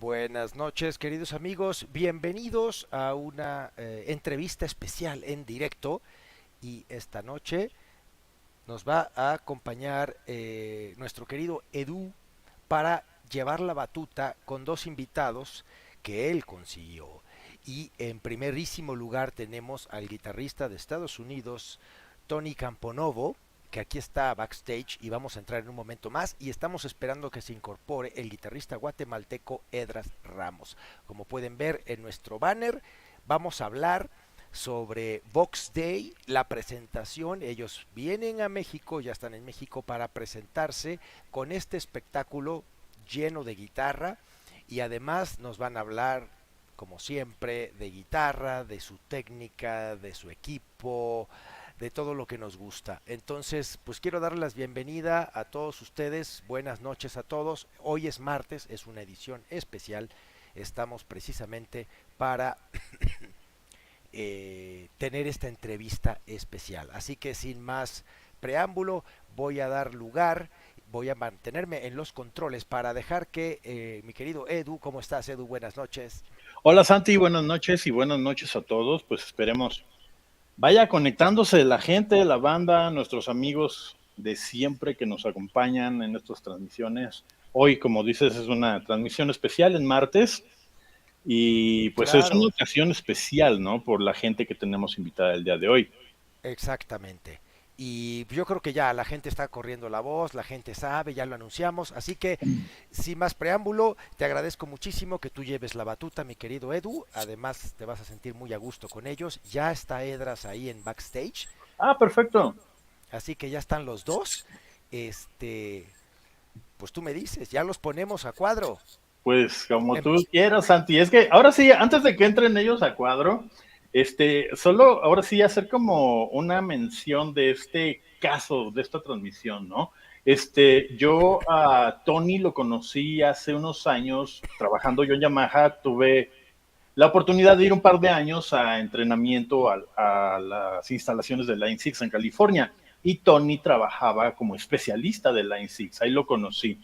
Buenas noches, queridos amigos, bienvenidos a una entrevista especial en directo, y esta noche nos va a acompañar nuestro querido Edu para llevar la batuta con dos invitados que él consiguió. Y en primerísimo lugar tenemos al guitarrista de Estados Unidos, TONY CAMPONOVO, que aquí está backstage y vamos a entrar en un momento más, y estamos esperando que se incorpore el guitarrista guatemalteco Hedras Ramos. Como pueden ver en nuestro banner, vamos a hablar sobre VOX Day, la presentación. Ellos vienen a México, ya están en México para presentarse con este espectáculo lleno de guitarra, y además nos van a hablar, como siempre, de guitarra, de su técnica, de su equipo, de todo lo que nos gusta. Entonces, pues quiero darles la bienvenida a todos ustedes, buenas noches a todos. Hoy es martes, es una edición especial, estamos precisamente para tener esta entrevista especial. Así que sin más preámbulo, voy a dar lugar, voy a mantenerme en los controles para dejar que mi querido Edu, ¿cómo estás, Edu? Buenas noches. Hola Santi, buenas noches y buenas noches a todos. Pues esperemos vaya conectándose la gente, la banda, nuestros amigos de siempre que nos acompañan en estas transmisiones. Hoy, como dices, es una transmisión especial en martes y pues Claro. Es una ocasión especial, ¿no? Por la gente que tenemos invitada el día de hoy. Exactamente. Y yo creo que ya la gente está corriendo la voz, la gente sabe, ya lo anunciamos. Así que, sin más preámbulo, te agradezco muchísimo que tú lleves la batuta, mi querido Edu. Además, te vas a sentir muy a gusto con ellos. Ya está Edras ahí en backstage. Ah, perfecto. Así que ya están los dos. Pues tú me dices, ya los ponemos a cuadro. Pues como tú quieras, Santi. Es que ahora sí, antes de que entren ellos a cuadro, solo ahora sí hacer como una mención de este caso, de esta transmisión, ¿no? Yo a Tony lo conocí hace unos años, trabajando yo en Yamaha, tuve la oportunidad de ir un par de años a entrenamiento a las instalaciones de Line 6 en California, y Tony trabajaba como especialista de Line 6, ahí lo conocí.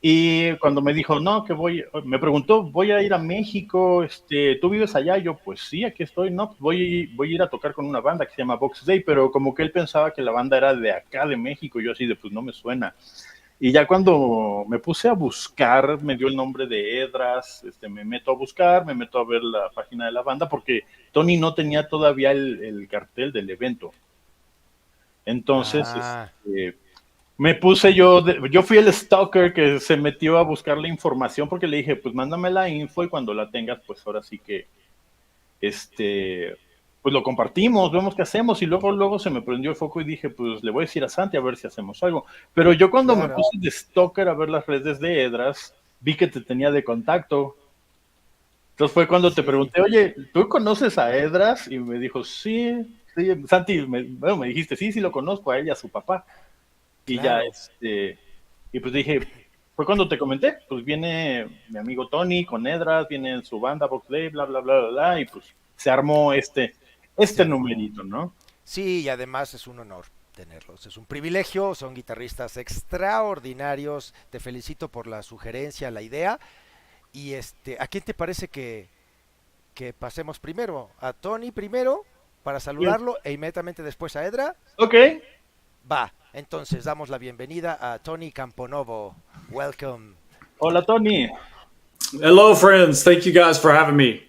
Y cuando me dijo, no, me preguntó, voy a ir a México, ¿tú vives allá? Yo, pues sí, aquí estoy, no, pues voy a ir a tocar con una banda que se llama VOX Day, pero como que él pensaba que la banda era de acá, de México, yo así de, pues no me suena. Y ya cuando me puse a buscar, me dio el nombre de Hedras, me meto a buscar, me meto a ver la página de la banda, porque Tony no tenía todavía el cartel del evento. Entonces, me puse yo fui el stalker que se metió a buscar la información, porque le dije, pues mándame la info y cuando la tengas, pues ahora sí que, pues lo compartimos, vemos qué hacemos. Y luego se me prendió el foco y dije, pues le voy a decir a Santi a ver si hacemos algo. Pero yo cuando me puse de stalker a ver las redes de Hedras, vi que te tenía de contacto. Entonces fue cuando te pregunté, oye, ¿tú conoces a Hedras? Y me dijo, sí, Santi, me dijiste, sí lo conozco, a ella, a su papá. Y ya, y pues dije, fue cuando te comenté, pues viene mi amigo Tony con Hedras, viene en su banda VOX Day, bla, bla, bla, bla, bla, y pues se armó este numerito, ¿no? Sí, y además es un honor tenerlos, es un privilegio, son guitarristas extraordinarios, te felicito por la sugerencia, la idea, y ¿a quién te parece que pasemos primero? ¿A Tony primero para saludarlo e inmediatamente después a Edra? Ok. Va, entonces damos la bienvenida a Tony Camponovo. Welcome. Hola, Tony. Hello, friends. Thank you guys for having me.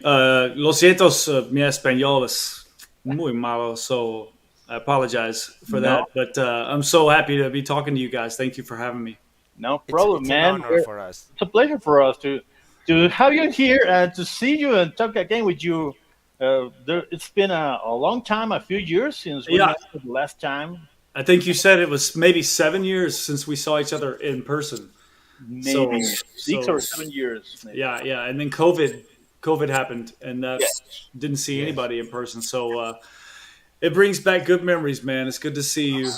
Lo siento, mi español es muy malo, so I apologize for that. But I'm so happy to be talking to you guys. Thank you for having me. No problem, man. It's an honor for us. It's a pleasure for us to have you here and to see you and talk again with you. It's been a long time, a few years since we met the last time. I think you said it was maybe 7 years since we saw each other in person. Maybe 6 or 7 years. Maybe. Yeah. And then COVID happened, and didn't see anybody in person. So It brings back good memories, man. It's good to see you.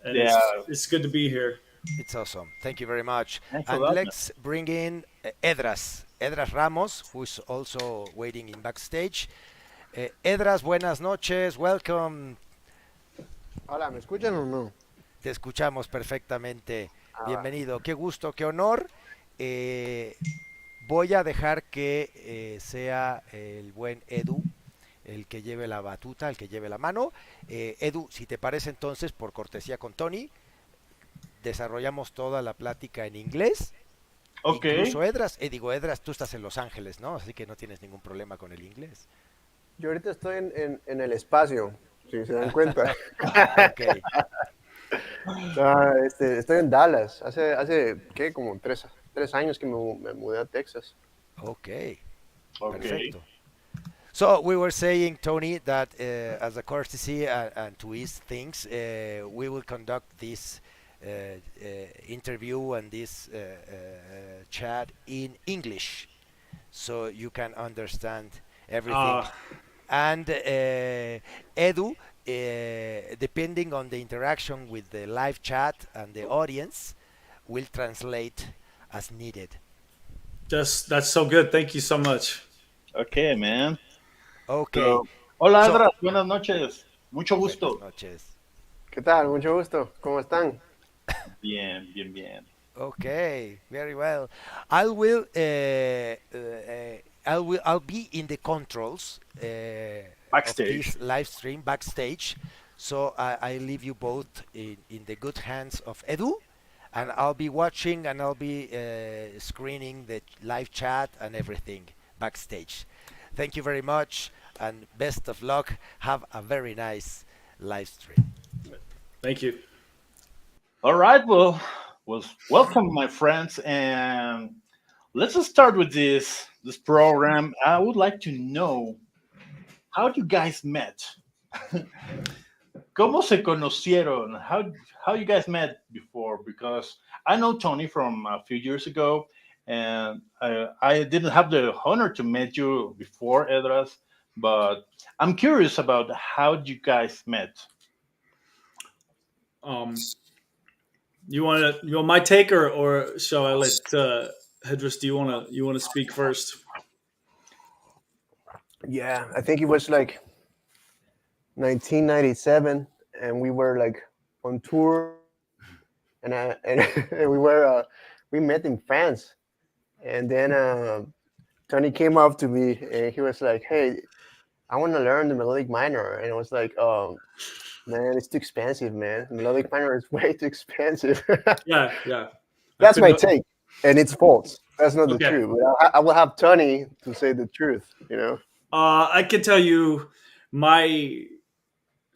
And Yeah, it's good to be here. It's awesome. Thank you very much. thanks a And lot. let's bring in Hedras Ramos, who's also waiting in backstage. Hedras, buenas noches. Welcome. Hola, ¿me escuchan o no? Te escuchamos perfectamente. Ah, Bienvenido. Qué gusto, qué honor. Eh, Voy a dejar que sea el buen Edu el que lleve la batuta, el que lleve la mano. Edu, si te parece entonces, por cortesía con Tony, desarrollamos toda la plática en inglés. Ok. Incluso Edras, Edras, tú estás en Los Ángeles, ¿no? Así que no tienes ningún problema con el inglés. yo ahorita estoy en el espacio, si se dan cuenta. Ok, Estoy en Dallas. Hace ¿qué? Como tres años que me mudé a Texas. ok, Ok. perfecto. So we were saying, Tony, that as a courtesy and to ease things, we will conduct this interview and this chat in English, so you can understand everything. And Edu, depending on the interaction with the live chat and the audience, will translate as needed. That's so good. Thank you so much. Ok, man. Okay. So, hola, So- Hedras. Buenas noches. Mucho gusto. Buenas noches. ¿Qué tal? Mucho gusto. ¿Cómo están? Bien, bien, bien. Okay, very well. I'll be in the controls Backstage. of this live stream backstage. So I leave you both in the good hands of Edu, and I'll be watching and I'll be screening the live chat and everything backstage. Thank you very much and best of luck. Have a very nice live stream. Thank you. All right. Well, welcome, my friends, and let's just start with this program. I would like to know how you guys met. ¿Cómo se conocieron? How you guys met before? Because I know Tony from a few years ago, and I didn't have the honor to meet you before, Edras, but I'm curious about how you guys met. You want my take or shall I let Hedras? Do you want to speak first? Yeah, I think it was like 1997, and we were like on tour, and we met in France, and then Tony came up to me and he was like, "Hey, I want to learn the melodic minor," and I was like, "Oh, man, it's too expensive, man. Melodic minor is way too expensive." Yeah. That's my take, and it's false. That's not the Okay. truth. But I will have Tony to say the truth. You know. I can tell you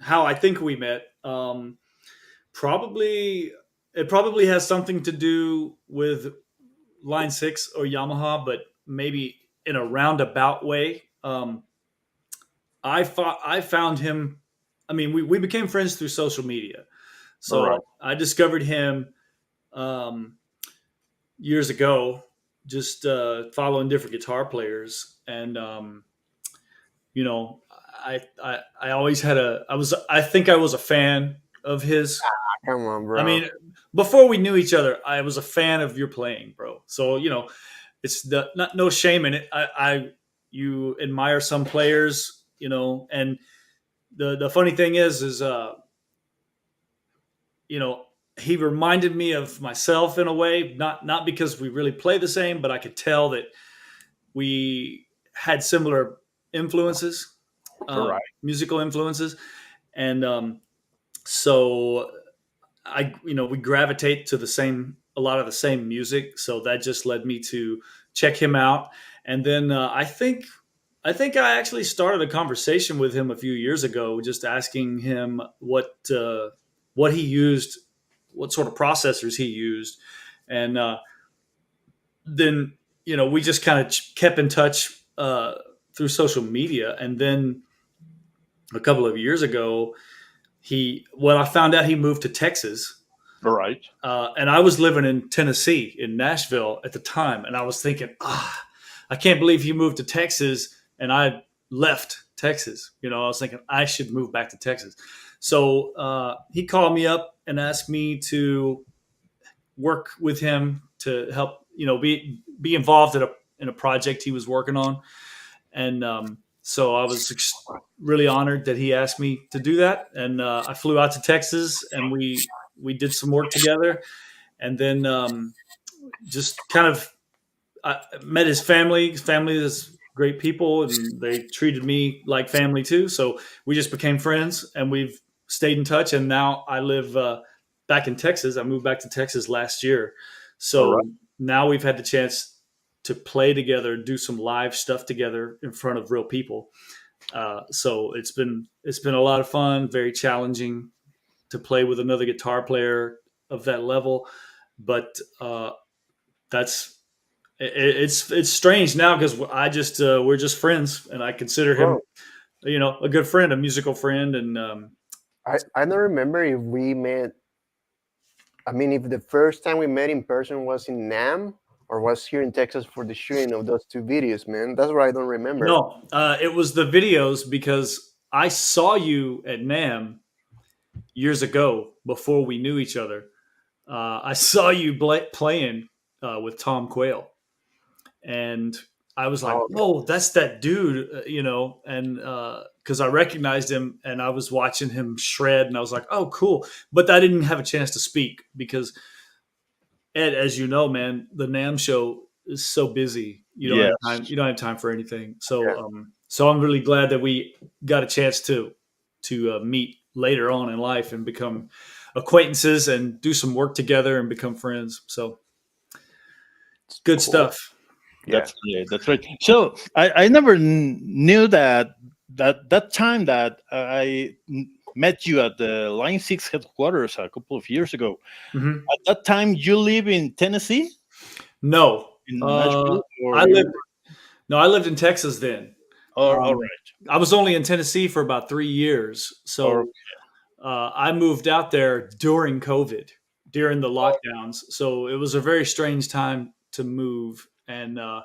how I think we met. It probably has something to do with Line 6 or Yamaha, but maybe in a roundabout way. I found him. I mean, we became friends through social media. So Right. I discovered him years ago, just following different guitar players, and I always had I think I was a fan of his. Come on, bro. I mean, before we knew each other, I was a fan of your playing, bro. So it's no shame in it. You admire some players, and the funny thing is he reminded me of myself in a way, not because we really play the same, but I could tell that we had similar influences, Right. musical influences, and so we gravitate to a lot of the same music. So that just led me to check him out, and then I think I actually started a conversation with him a few years ago, just asking him what he used, what sort of processors he used, and then we just kind of kept in touch through social media, and then a couple of years ago, I found out he moved to Texas. Right. And I was living in Tennessee, in Nashville at the time, and I was thinking, I can't believe he moved to Texas, and I left Texas. I was thinking I should move back to Texas. So he called me up and asked me to work with him to help, be involved in a project he was working on. And so I was really honored that he asked me to do that. And I flew out to Texas, and we did some work together. And then just kind of I met his family. His family is great people, and they treated me like family too. So we just became friends, and we've stayed in touch. And now I live back in Texas. I moved back to Texas last year. So now we've had the chance to play together, do some live stuff together in front of real people. So it's been a lot of fun, very challenging to play with another guitar player of that level. But it's strange now because we're just friends, and I consider him, a good friend, a musical friend. And I don't remember if we met. I mean, if the first time we met in person was in NAMM or was here in Texas for the shooting of those 2 videos, man. That's what I don't remember. No, it was the videos, because I saw you at NAMM years ago before we knew each other. I saw you playing with Tom Quayle, and I was like, "Oh, that's that dude," and because I recognized him, and I was watching him shred, and I was like, "Oh, cool!" But I didn't have a chance to speak because, Ed, as you know, man, the NAMM show is so busy. You don't have time. You don't have time for anything. So, so I'm really glad that we got a chance to meet later on in life and become acquaintances and do some work together and become friends. So, good stuff. That's right. So I never knew that time that I met you at the Line 6 headquarters a couple of years ago. Mm-hmm. At that time, you live in Tennessee? No. In Nashville? I lived in Texas then. All right. I was only in Tennessee for about 3 years. So I moved out there during COVID, during the lockdowns. So it was a very strange time to move, and a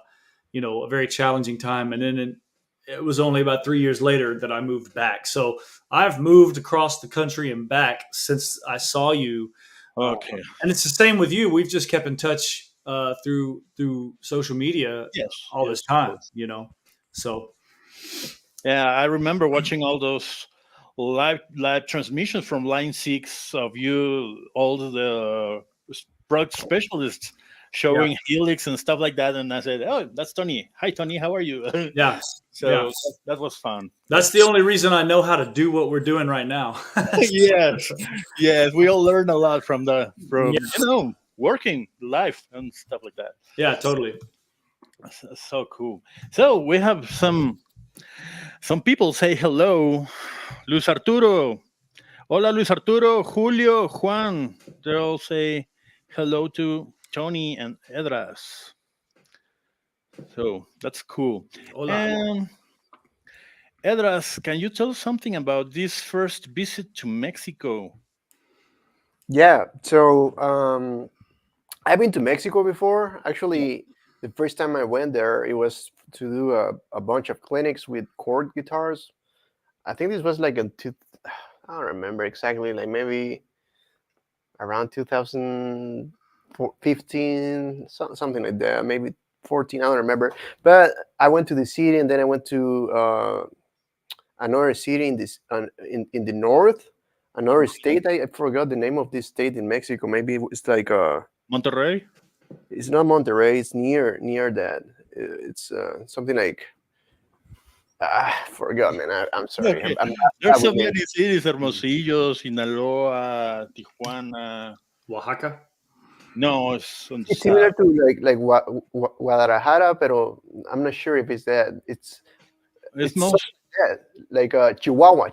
very challenging time. And then it was only about 3 years later that I moved back. So I've moved across the country and back since I saw you. Okay. And it's the same with you. We've just kept in touch through social media all this time, So yeah, I remember watching all those live transmissions from Line 6 of you, all the product specialists showing Helix and stuff like that, and I said, "Oh, that's Tony. Hi, Tony. How are you?" Yeah. So that was fun. That's the only reason I know how to do what we're doing right now. Yes. We all learn a lot from working live and stuff like that. Yeah, totally. So cool. So we have some people say hello. Luis Arturo. Hola, Luis Arturo, Julio, Juan. They all say hello to Tony and Hedras. So that's cool. Hola. And Hedras, can you tell us something about this first visit to Mexico? Yeah, so I've been to Mexico before. Actually, the first time I went there, it was to do a bunch of clinics with chord guitars. I think this was like I don't remember exactly, like maybe around 2015, something like that, maybe 14, I don't remember. But I went to the city, and then I went to another city in the north, another state. I forgot the name of this state in Mexico. Maybe it's like Monterrey? It's not Monterrey. It's near that. It's something like forgot, man. I'm sorry. Okay. I'm There's so many cities: Hermosillo, Sinaloa, Tijuana, Oaxaca. No, it's similar to like Guadalajara, pero I'm not sure if it's that. It's most like Chihuahua.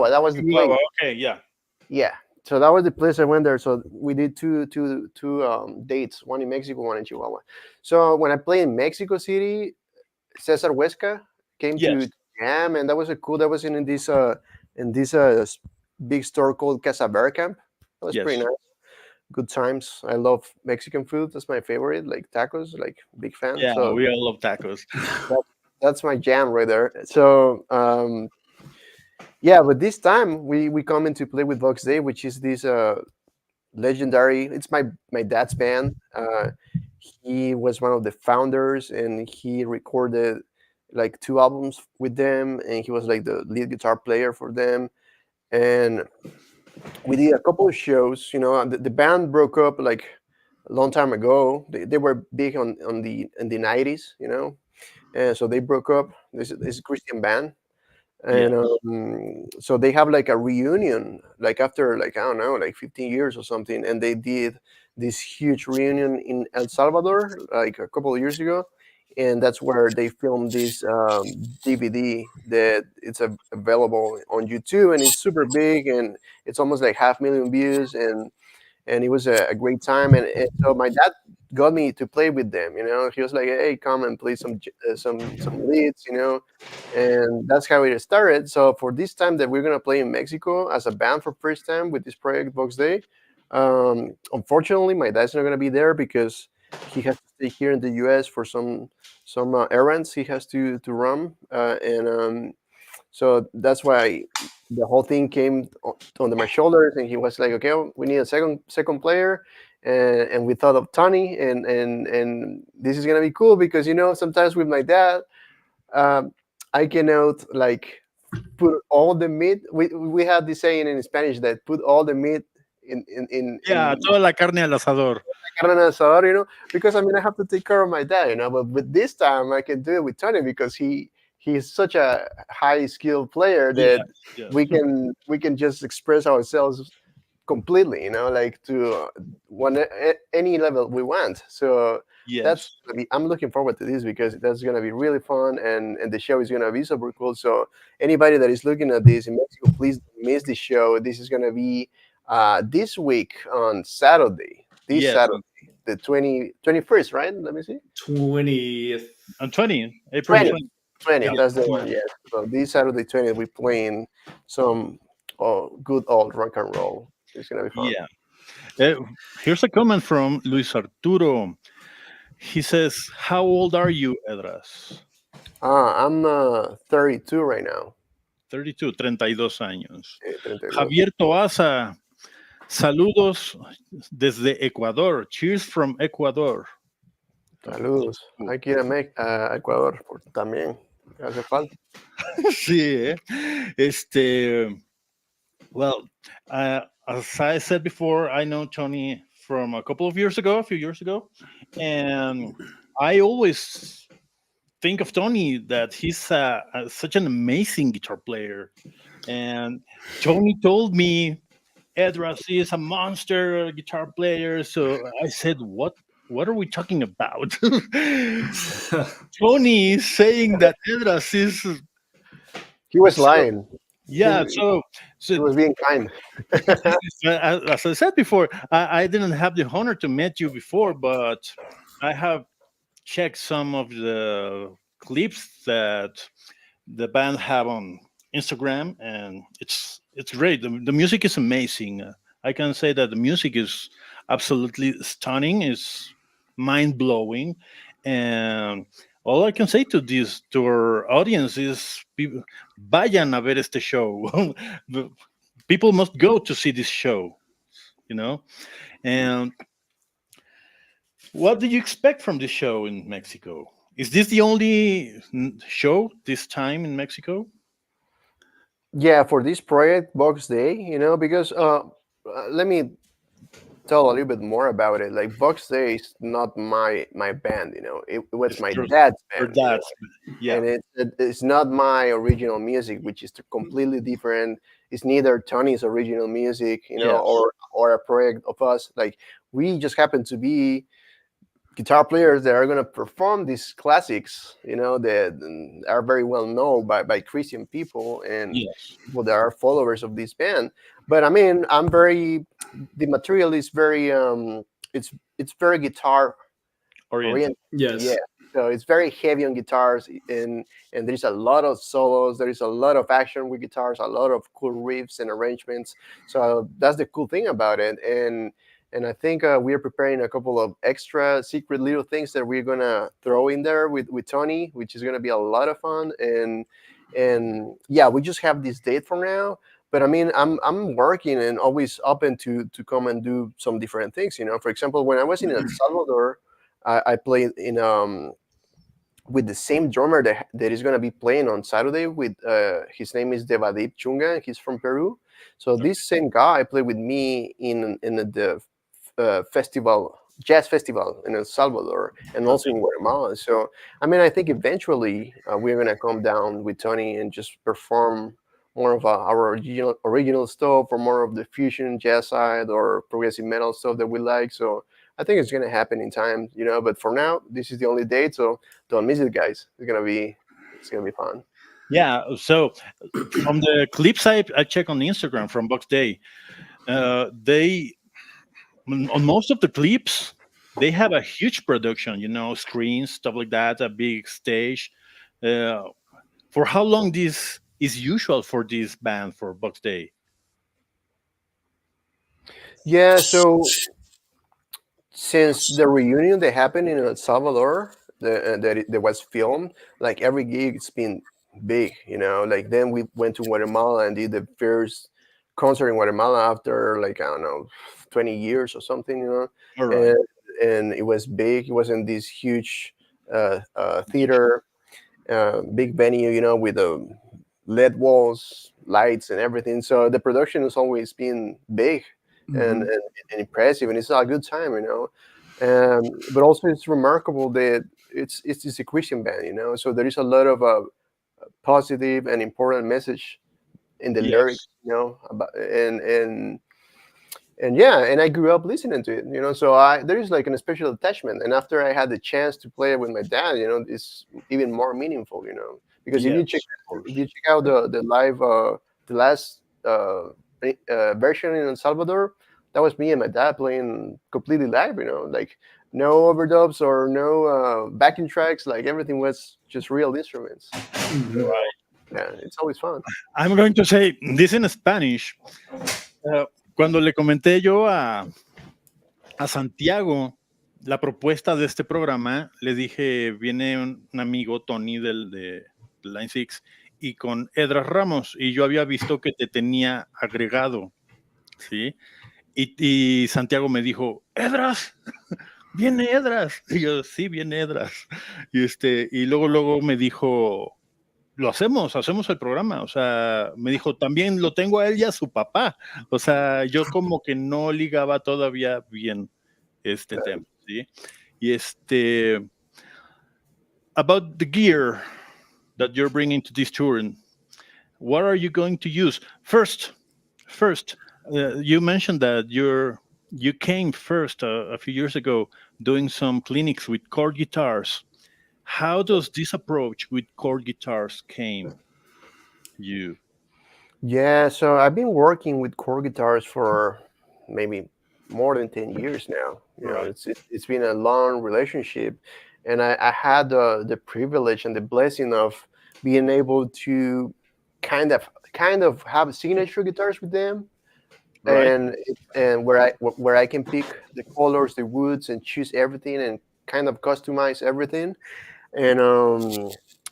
That was the place. Okay, yeah. So that was the place I went there. So we did two dates, one in Mexico, one in Chihuahua. So when I played in Mexico City, Cesar Huesca came to jam, and that was cool. That was in this big store called Casa Bear Camp. That was pretty nice. Good times. I love Mexican food. That's my favorite, like tacos, like big fan. Yeah, so we all love tacos. that's my jam right there. So yeah, but this time we come in to play with Vox Day, which is this legendary. It's my dad's band. He was one of the founders, and he recorded like 2 albums with them, and he was like the lead guitar player for them. And we did a couple of shows. The band broke up like a long time ago. They were big in the 90s, and so they broke up. This Christian band, and so they have like a reunion, like after like I don't know, like 15 years or something, and they did this huge reunion in El Salvador like a couple of years ago, and that's where they filmed this DVD that it's available on YouTube, and it's super big, and it's almost like 500,000 views, and it was a great time, and so my dad got me to play with them. He was like, "Hey, come and play some leads," and that's how it started. So for this time that we're gonna play in Mexico as a band for first time with this project Vox Day, unfortunately my dad's not gonna be there because he has to stay here in the U.S. for some errands he has to run, and so that's why the whole thing came under my shoulders, and he was like, "Okay, we need a second player," and we thought of Tony, and this is gonna be cool because sometimes with my dad, I cannot like put all the meat. We have this saying in Spanish that put all the meat in toda la carne al asador. carne asador, because I have to take care of my dad, but with this time I can do it with Tony because he's such a high skilled player that we can just express ourselves completely, like to any level we want. So I'm looking forward to this because that's going to be really fun, and the show is going to be super cool. So anybody that is looking at this in Mexico, please don't miss this show. This is going to be this week on Saturday. Saturday, the 21st, right? Let me see. 20th. On 20, April 20. That's the one, yes. So this Saturday 20th, we're playing some good old rock and roll. It's going to be fun. Yeah. Here's a comment from Luis Arturo. He says, "How old are you, Hedras?" I'm 32 right now. 32, 32 años. 32. Javier Toaza, saludos desde Ecuador. Cheers from Ecuador. Saludos. Hay que ir a Ecuador también. Hace falta. Sí, well, as I said before, I know Tony from a few years ago, and I always think of Tony that he's such an amazing guitar player. And Tony told me Hedras is a monster guitar player. So I said, what are we talking about? Tony is saying that Hedras is... He was lying. Yeah, so he was being kind. As I said before, I didn't have the honor to meet you before, but I have checked some of the clips that the band have on Instagram, and it's great. The music is amazing. I can say that the music is absolutely stunning. It's mind blowing, and all I can say to our audience is, vayan a ver este show. People must go to see this show, And what do you expect from this show in Mexico? Is this the only show this time in Mexico? Yeah, for this project, Vox Day, because let me tell a little bit more about it. Like Vox Day is not my band, it was my dad's band. Yeah, and it's not my original music, which is completely different. It's neither Tony's original music, or a project of us. Like we just happen to be guitar players that are going to perform these classics, that are very well known by Christian people and people that are followers of this band. But the material is very it's very guitar oriented. Yes. Yeah. So it's very heavy on guitars, and there's a lot of solos. There is a lot of action with guitars, a lot of cool riffs and arrangements. So that's the cool thing about it. And And I think we are preparing a couple of extra secret little things that we're gonna throw in there with Tony, which is gonna be a lot of fun. And yeah, we just have this date for now. But I mean, I'm working and always open to come and do some different things. For example, when I was in El Salvador, I played in with the same drummer that is going to be playing on Saturday. With his name is Devadip Chunga, and he's from Peru. So this same guy played with me in the jazz festival in El Salvador, and also in Guatemala. So I mean, I think eventually we're going to come down with Tony and just perform more of our original stuff, or more of the fusion jazz side or progressive metal stuff that we like. So I think it's going to happen in time, but for now, this is the only date. So don't miss it, guys. It's going to be fun. Yeah. So from the clips I check on Instagram from Box Day, they, on most of the clips, they have a huge production, screens, stuff like that, a big stage. For how long this is usual for this band, for Box Day? Yeah, so since the reunion that happened in El Salvador, that was filmed, like every gig, it's been big, Like then we went to Guatemala and did the first concert in Guatemala after, like, I don't know, 20 years or something, All right. And it was big. It was in this huge theater, big venue, with LED walls, lights, and everything. So the production has always been big and impressive, and it's a good time, But also, it's remarkable that it's a Christian band, So there is a lot of positive and important message in the lyrics, about and yeah, and I grew up listening to it, So there is like a special attachment. And after I had the chance to play it with my dad, it's even more meaningful, Because if you check out the live, the last version in El Salvador, that was me and my dad playing completely live, like no overdubs or no backing tracks. Like everything was just real instruments. Right. Yeah, it's always fun. I'm going to say this in Spanish. Cuando le comenté yo a Santiago la propuesta de este programa, le dije, viene un amigo, Tony, de Line 6, y con Hedras Ramos, y yo había visto que te tenía agregado, ¿sí? Y Santiago me dijo, Hedras, viene Hedras. Y yo, sí, viene Hedras. Y luego me dijo, lo hacemos el programa. O sea, me dijo, también lo tengo a él y a su papá. O sea, yo como que no ligaba todavía bien este tema, ¿sí? Y about the gear that you're bringing to this touring, what are you going to use? First, you mentioned that you came first a few years ago doing some clinics with chord guitars. How does this approach with chord guitars came you? Yeah, so I've been working with chord guitars for maybe more than 10 years now. Right. It's been a long relationship, and I had the privilege and the blessing of being able to kind of have signature guitars with them, Right. and where I can pick the colors, the woods, and choose everything and kind of customize everything. And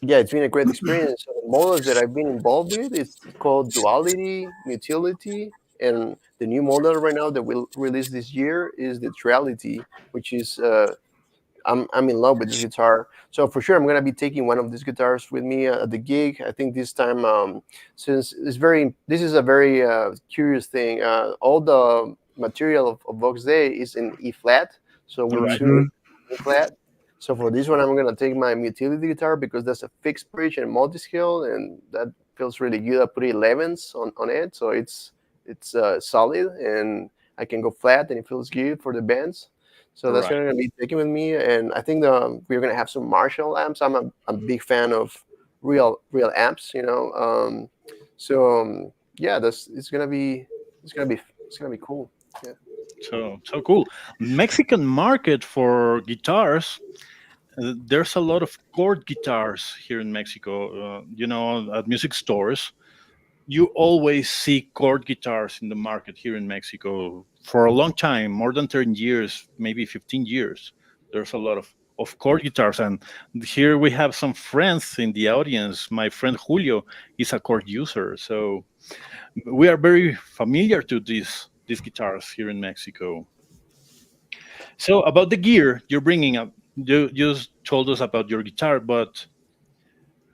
yeah, it's been a great experience. So the models that I've been involved with is called Duality, Mutility, and the new model right now that we'll release this year is the Triality, which is I'm in love with this guitar. So for sure, I'm gonna be taking one of these guitars with me at the gig. I think this time, since this is a very curious thing. All the material of Vox Day is in E flat, so we're tuning E flat. So for this one, I'm gonna take my Mutility guitar because that's a fixed bridge and multi-scale, and that feels really good. I put 11s on it, so it's solid, and I can go flat, and it feels good for the bands. So that's gonna be taken with me, and I think we're gonna have some Marshall amps. I'm a big fan of real amps, yeah, it's gonna be cool. Yeah. So cool. Mexican market for guitars. There's a lot of chord guitars here in Mexico. At music stores. you always see chord guitars in the market here in Mexico for a long time, more than 10 years, maybe 15 years. There's a lot of chord guitars. And here we have some friends in the audience. My friend Julio is a chord user. So we are very familiar to these guitars here in Mexico. So about the gear you're bringing up, you just told us about your guitar, but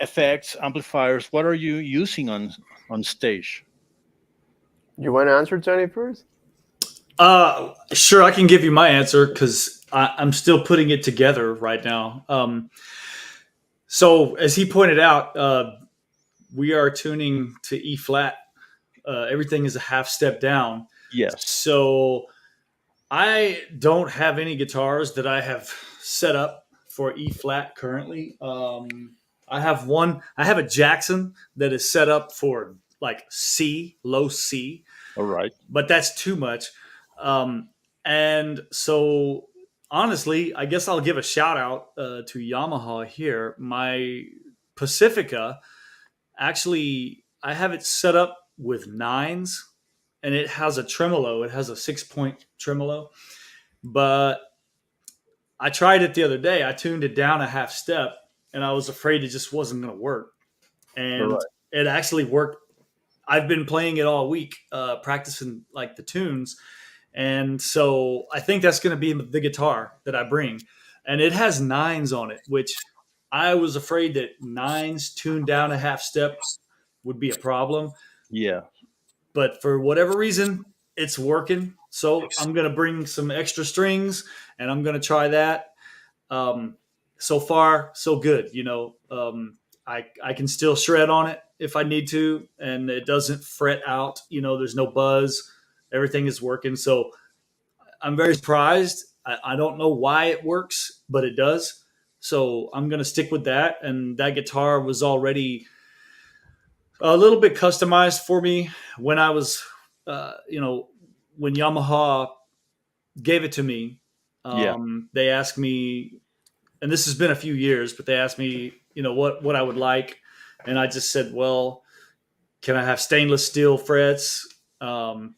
effects, amplifiers, what are you using on stage? You want to answer, Tony, first? Sure, I can give you my answer because I'm still putting it together right now. So as he pointed out, we are tuning to E flat. Everything is a half step down. Yes. So I don't have any guitars that I have set up for E flat currently. I have a Jackson that is set up for like C, low C. All right. But that's too much. And so honestly, I guess I'll give a shout out to Yamaha here. My Pacifica, actually, I have it set up with 9s, and it has a tremolo. It has a 6-point tremolo. But I tried it the other day. I tuned it down a half step, and I was afraid it just wasn't going to work. And it actually worked. I've been playing it all week, practicing like the tunes. And so I think that's going to be the guitar that I bring. And it has 9s on it, which I was afraid that 9s tuned down a half step would be a problem. Yeah. But for whatever reason, it's working. So I'm going to bring some extra strings, and I'm going to try that. So far, so good. I can still shred on it if I need to, and it doesn't fret out. There's no buzz. Everything is working. So I'm very surprised. I don't know why it works, but it does. So I'm going to stick with that. And that guitar was already a little bit customized for me when I was, when Yamaha gave it to me. They asked me, and this has been a few years, but they asked me, what I would like. And I just said, well, can I have stainless steel frets,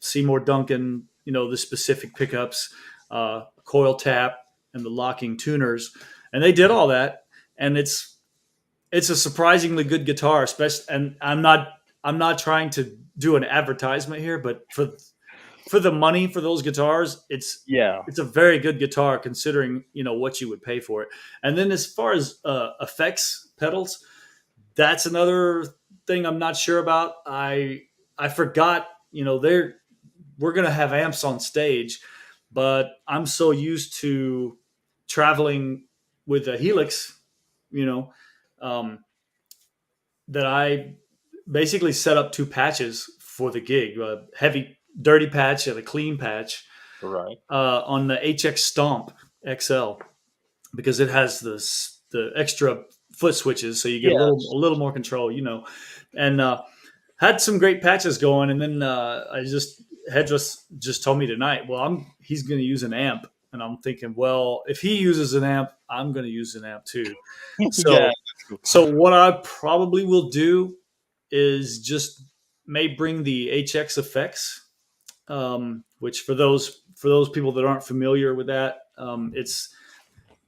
Seymour Duncan, the specific pickups, coil tap, and the locking tuners. And they did all that. And it's a surprisingly good guitar, especially. And I'm not trying to do an advertisement here, but for the money for those guitars, it's a very good guitar considering, what you would pay for it. And then as far as effects pedals, that's another thing I'm not sure about. I forgot, we're going to have amps on stage, but I'm so used to traveling with a Helix, that I basically set up 2 patches for the gig, a heavy dirty patch and a clean patch, right, on the HX Stomp XL, because it has the extra foot switches, so you get a little more control, and had some great patches going. And then Hedras just told me tonight, well, he's going to use an amp, and I'm thinking, well, if he uses an amp, I'm going to use an amp too. So, so what I probably will do is just may bring the HX effects, which for those people that aren't familiar with that, it's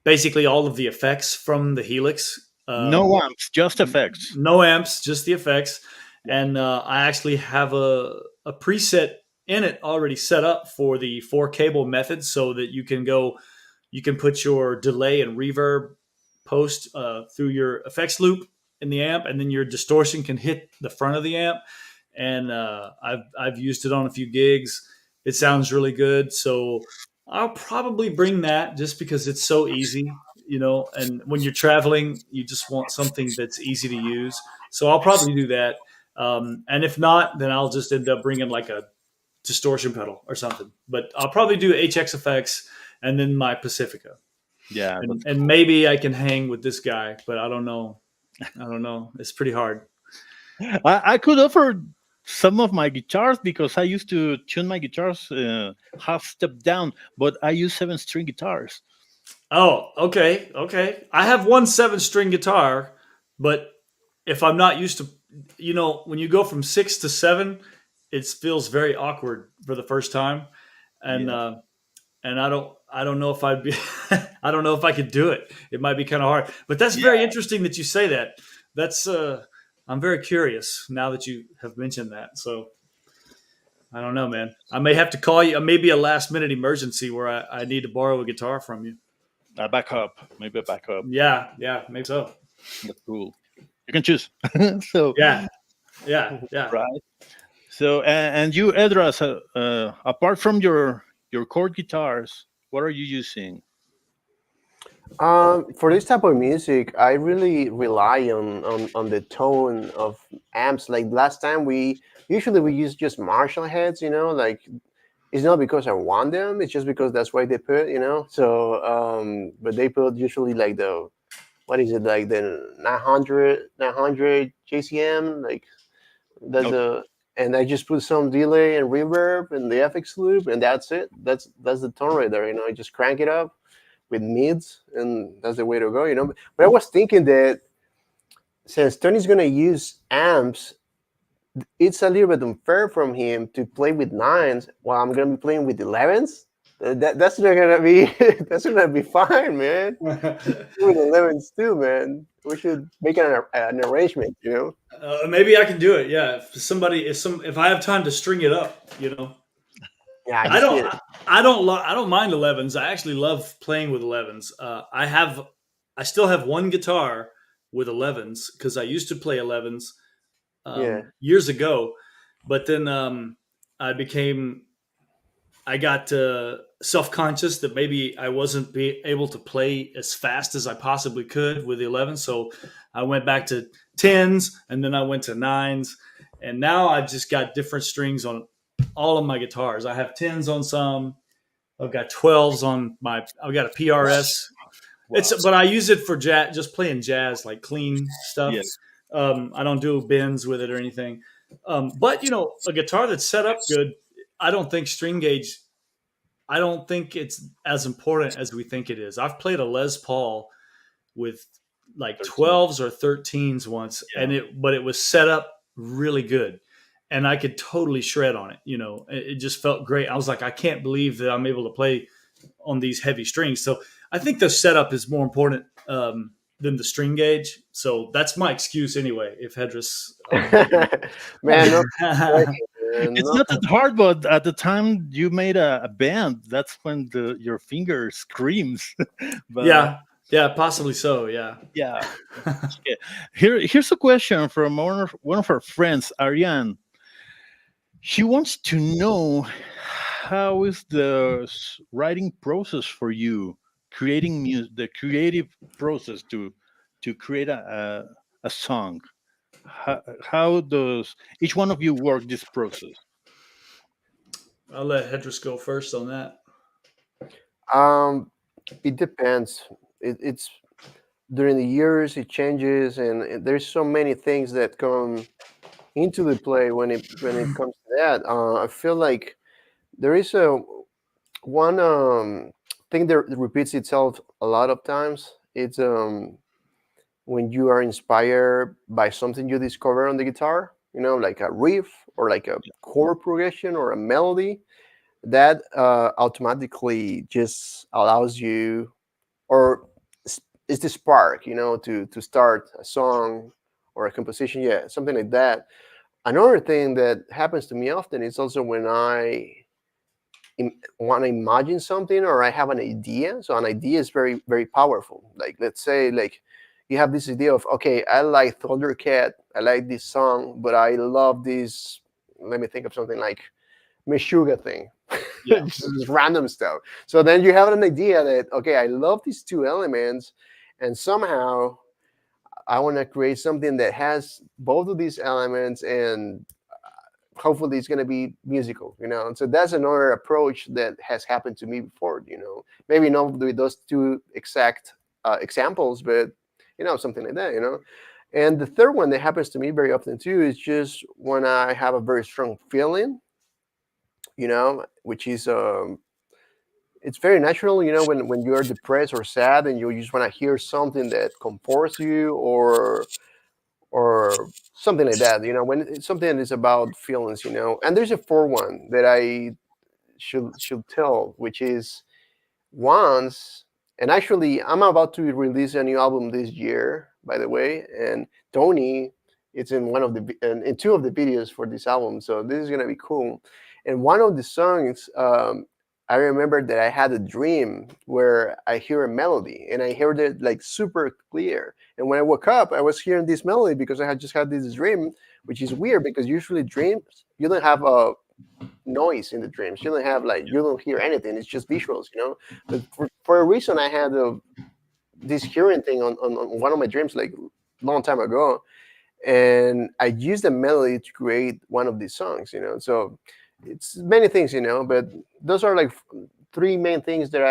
basically all of the effects from the Helix. No amps, just effects. No amps, just the effects. And I actually have a preset in it already set up for the 4-cable method, so that you can put your delay and reverb post through your effects loop in the amp, and then your distortion can hit the front of the amp. And I've used it on a few gigs. It sounds really good. So I'll probably bring that just because it's so easy, and when you're traveling, you just want something that's easy to use. So I'll probably do that. And if not, then I'll just end up bringing like a distortion pedal or something. But I'll probably do HX effects and then my Pacifica. Yeah. And maybe I can hang with this guy, but I don't know. It's pretty hard. I could offer some of my guitars, because I used to tune my guitars half step down, but I use 7-string guitars. Oh, okay. I have one 7-string guitar, but if I'm not used to you know, when you go from 6 to 7, it feels very awkward for the first time, and and I don't know if I'd be I don't know if I could do it. It might be kind of hard, but that's very interesting that you say that. That's I'm very curious now that you have mentioned that. So I don't know, man. I may have to call you. Maybe a last minute emergency where I need to borrow a guitar from you. A backup, maybe a backup. Yeah, maybe so. That's cool. You can choose. So Yeah. right. So and you, Edras, apart from your chord guitars, what are you using? For this type of music, I really rely on the tone of amps. Like last time, we use just Marshall heads. You know, like it's not because I want them; it's just because that's why they put. You know, so but they put usually like the what is it like the 900 JCM, like that's the and I just put some delay and reverb and the FX loop, and that's it. That's the tone right there. You know, I just crank it up with mids, and that's the way to go, you know. But I was thinking that since Tony's gonna use amps, it's a little bit unfair from him to play with 9s while I'm gonna be playing with 11s. That's not gonna be that's gonna be fine, man. With 11s too, man. We should make an arrangement, you know. Maybe I can do it. Yeah, if I have time to string it up, you know. Yeah, I don't mind 11s. I actually love playing with 11s. I still have one guitar with 11s because I used to play 11s years ago, but then I got self-conscious that maybe I wasn't able to play as fast as I possibly could with the 11s. So I went back to 10s, and then I went to 9s, and now I've just got different strings on all of my guitars. I have 10s on some. I've got 12s on I've got a PRS. Wow. But I use it for jazz, just playing jazz, like clean stuff. Yes. I don't do bends with it or anything. But you know, a guitar that's set up good, I don't think string gauge. I don't think it's as important as we think it is. I've played a Les Paul with like 12s or 13s once, and it was set up really good. And I could totally shred on it. You know, it just felt great. I was like, I can't believe that I'm able to play on these heavy strings. So I think the setup is more important than the string gauge. So that's my excuse anyway. If Hedras, man, it's not that hard, but at the time you made a band, that's when your finger screams. But, yeah, possibly so. Yeah. Here's a question from one of our friends, Ariane. She wants to know, how is the writing process for you, creating music, the creative process to create a song? How does each one of you work this process? I'll let Hedras go first on that. It depends. It's during the years it changes, and there's so many things that come into the play when it comes to that. I feel like there is one thing that repeats itself a lot of times. It's when you are inspired by something you discover on the guitar, you know, like a riff or like a chord progression or a melody, that automatically just allows you, or is the spark, you know, to start a song or a composition, something like that. Another thing that happens to me often is also when I want to imagine something or I have an idea. So an idea is very, very powerful. Like, let's say, like, you have this idea of, okay, I like Thundercat, I like this song, but I love this, let me think of something like Meshuggah thing. Just random stuff. So then you have an idea that, okay, I love these two elements, and somehow I want to create something that has both of these elements, and hopefully it's going to be musical, you know. And so that's another approach that has happened to me before, you know. Maybe not with those two exact examples, but, you know, something like that, you know. And the third one that happens to me very often too is just when I have a very strong feeling, you know, which is it's very natural, you know, when you're depressed or sad and you just want to hear something that comforts you, or or something like that. You know, when it's something is about feelings, you know. And there's a fourth one that I should tell, which is once. And actually, I'm about to release a new album this year, by the way. And Tony, it's in one of the in two of the videos for this album, so this is gonna be cool. And one of the songs, I remember that I had a dream where I hear a melody, and I heard it like super clear. And when I woke up, I was hearing this melody because I had just had this dream, which is weird because usually dreams you don't have a noise in the dreams. You don't have like you don't hear anything. It's just visuals, you know. But for a reason, I had this hearing thing on one of my dreams like long time ago, and I used the melody to create one of these songs, you know. So it's many things, you know, but those are like three main things that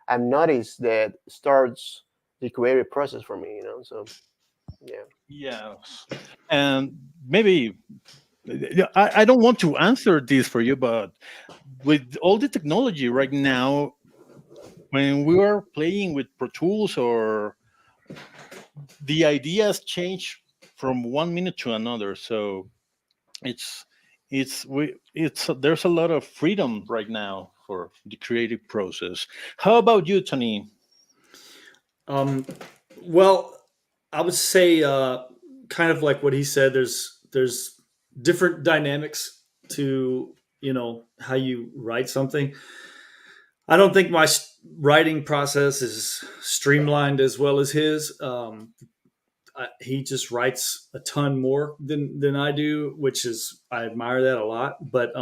I've noticed that starts the creative process for me, you know. So yeah. Yes. And maybe I don't want to answer this for you, but with all the technology right now, when we are playing with Pro Tools, or the ideas change from 1 minute to another. So it's there's a lot of freedom right now for the creative process. How about you, Tony? Well, I would say kind of like what he said. There's different dynamics to how you write something. I don't think my writing process is streamlined as well as his. He just writes a ton more than I do, which is I admire that a lot. But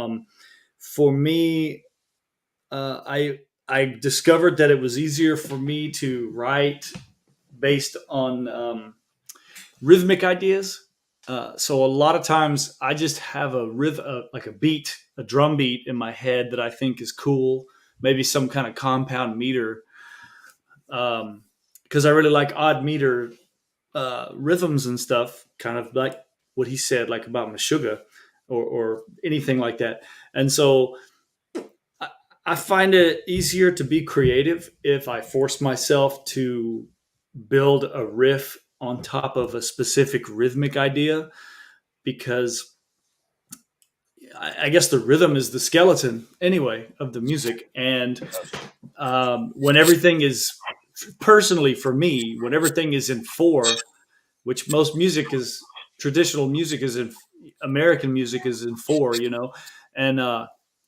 for me, I discovered that it was easier for me to write based on rhythmic ideas. So a lot of times I just have a rhythm, like a beat, a drum beat in my head that I think is cool. Maybe some kind of compound meter, because I really like odd meter rhythms and stuff, kind of like what he said, like about Meshuggah or anything like that. And so I find it easier to be creative if I force myself to build a riff on top of a specific rhythmic idea, because I guess the rhythm is the skeleton anyway of the music. And when everything is, personally for me, when everything is in four, which most music is, traditional music is in, American music is in four, and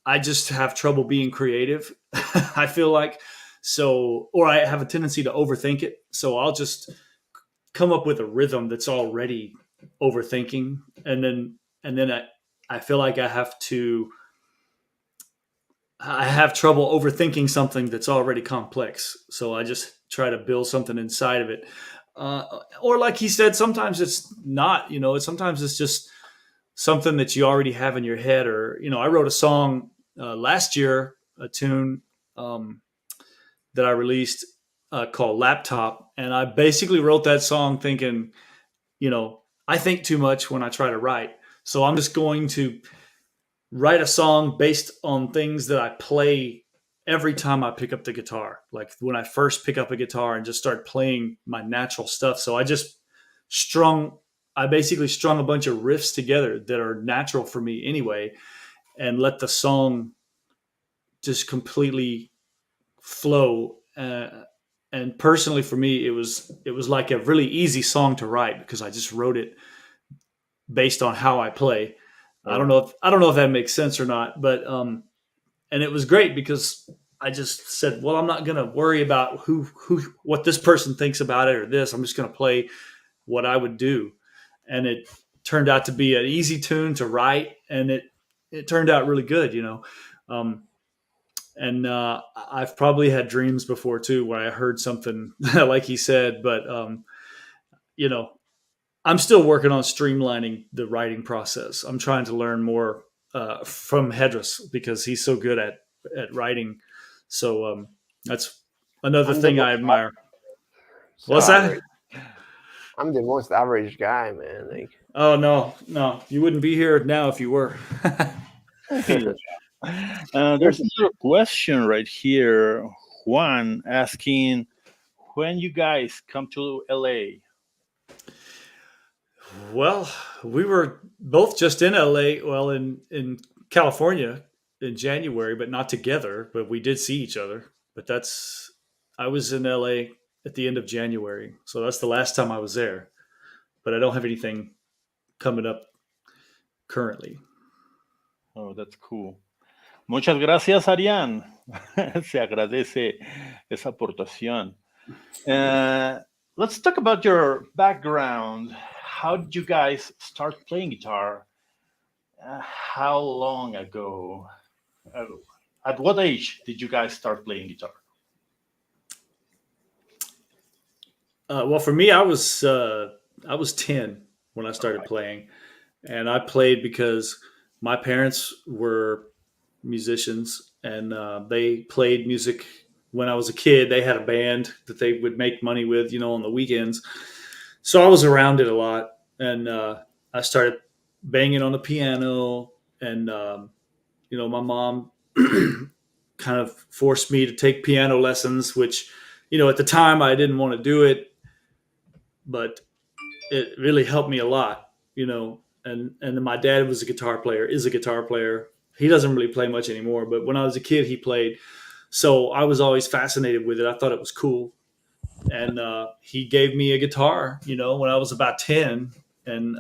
I just have trouble being creative. I feel like, so, or I have a tendency to overthink it. So I'll just come up with a rhythm that's already overthinking, and then I feel like I have trouble overthinking something that's already complex. So I just try to build something inside of it. Or like he said, sometimes it's not, sometimes it's just something that you already have in your head. Or, I wrote a song last year, a tune that I released called Laptop. And I basically wrote that song thinking, I think too much when I try to write. So I'm just going to write a song based on things that I play every time I pick up the guitar. Like when I first pick up a guitar and just start playing my natural stuff. So I basically strung a bunch of riffs together that are natural for me anyway, and let the song just completely flow. And personally for me, it was like a really easy song to write because I just wrote it based on how I play. I don't know if that makes sense or not, but and it was great because I just said, well, I'm not going to worry about what this person thinks about it or this. I'm just going to play what I would do. And it turned out to be an easy tune to write, and it turned out really good, and I've probably had dreams before too, where I heard something like he said, but I'm still working on streamlining the writing process. I'm trying to learn more from Hedras because he's so good at writing. So that's another thing I admire. What's that? I'm the most average guy, man. Like, oh no, you wouldn't be here now if you were. There's another question right here. Juan asking, when you guys come to LA? Well, we were both just in LA, well, in California in January, but not together. But we did see each other. But I was in LA at the end of January, so that's the last time I was there. But I don't have anything coming up currently. Oh, that's cool. Muchas gracias, Arián. Se agradece esa aportación. Let's talk about your background. How did you guys start playing guitar? How long ago? At what age did you guys start playing guitar? Well, for me, I was 10 when I started playing, and I played because my parents were musicians, and they played music when I was a kid. They had a band that they would make money with, on the weekends. So I was around it a lot, and I started banging on the piano, and my mom kind of forced me to take piano lessons, which, at the time I didn't want to do it, but it really helped me a lot, and then my dad is a guitar player. He doesn't really play much anymore, but when I was a kid, he played. So I was always fascinated with it. I thought it was cool. And he gave me a guitar, when I was about 10. And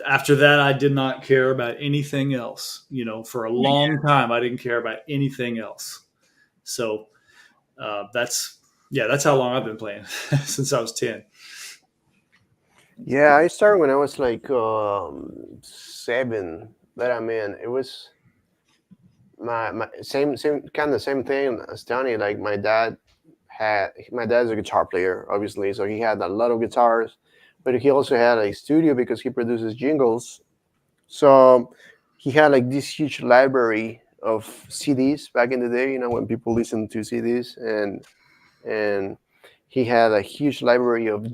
after that, I did not care about anything else. For a long time, I didn't care about anything else. So that's how long I've been playing, since I was 10. Yeah, I started when I was like 7. But I mean, it was my same kind of same thing as Tony. Like my dad's a guitar player, obviously, so he had a lot of guitars, but he also had a studio because he produces jingles. So he had like this huge library of CDs back in the day, when people listened to CDs, and he had a huge library of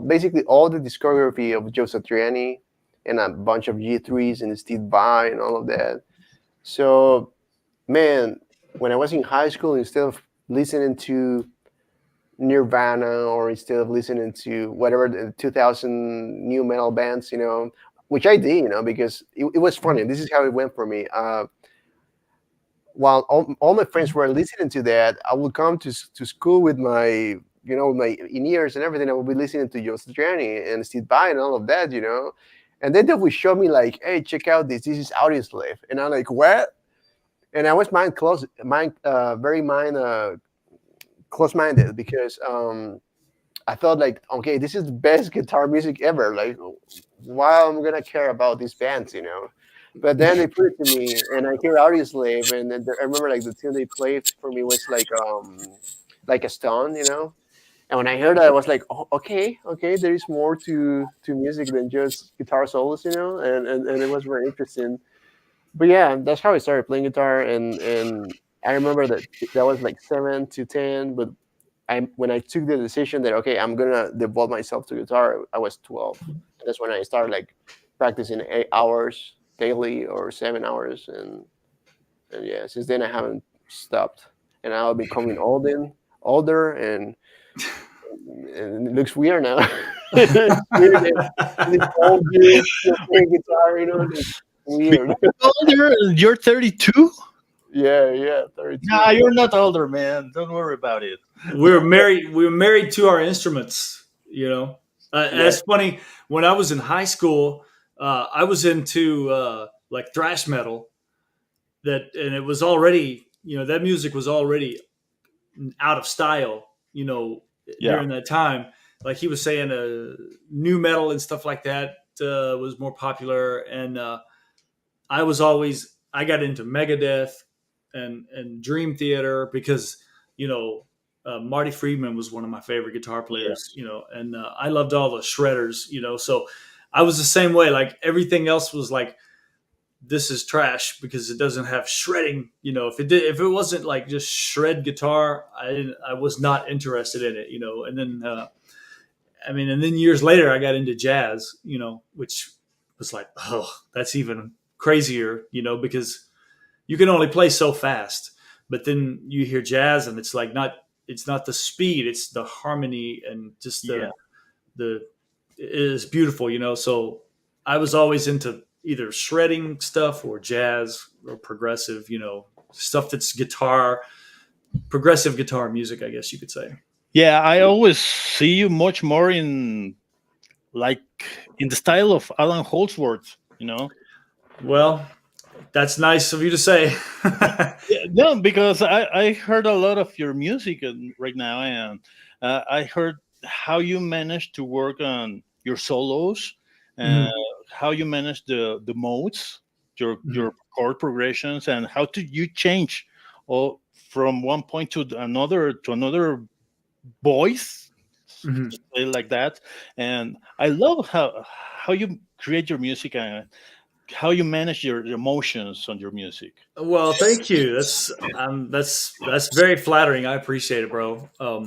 basically all the discography of Joe Satriani and a bunch of G3s and Steve Vai and all of that. So, man, when I was in high school, instead of listening to Nirvana or instead of listening to whatever the 2000 new metal bands, which I did, because it was funny. This is how it went for me. While all my friends were listening to that, I would come to school with my my in-ears and everything. I would be listening to Joe Satriani and Steve Vai and all of that, and then they would show me like, hey, check out this. This is Audioslave. And I'm like, what? And I was very close-minded because I thought like, okay, this is the best guitar music ever. Like, why am I gonna care about these bands, But then they put it to me, and I hear Audioslave, and then I remember like the tune they played for me was like a stone, And when I heard that, I was like, oh, okay, there is more to music than just guitar solos, and it was very interesting. But yeah, that's how I started playing guitar, and I remember that was like 7 to 10. But when I took the decision that okay, I'm gonna devote myself to guitar, I was 12. And that's when I started like practicing 8 hours daily or 7 hours, and yeah, since then I haven't stopped, and I've been becoming older, and it looks weird now. It's weird that old dude playing guitar, it's weird. Older? You're 32? Yeah, 32. Nah, you're not older, man. Don't worry about it. We were married to our instruments, It's funny. When I was in high school, I was into like thrash metal, and it was already, that music was already out of style, during that time. Like he was saying, new metal and stuff like that was more popular, and I got into Megadeth and Dream Theater because Marty Friedman was one of my favorite guitar players, and I loved all the shredders, so I was the same way. Like everything else was like, this is trash because it doesn't have shredding. If it wasn't like just shred guitar, I was not interested in it, and then, and then years later I got into jazz, which was like, oh, that's even crazier, because you can only play so fast, but then you hear jazz and it's like it's not the speed, it's the harmony and just the is beautiful, you know. So I was always into either shredding stuff or jazz or progressive, you know, stuff that's progressive guitar music, I guess you could say. Yeah, I always see you much more in like in the style of Alan Holdsworth, you know. Well, that's nice of you to say. Yeah, no, because I heard a lot of your music right now, and I heard how you managed to work on your solos, and how you manage the modes, your chord progressions, and how do you change all from one point to another voice, say like that. And I love how you create your music and how you manage your emotions on your music. Well, thank you. That's very flattering. I appreciate it, bro. So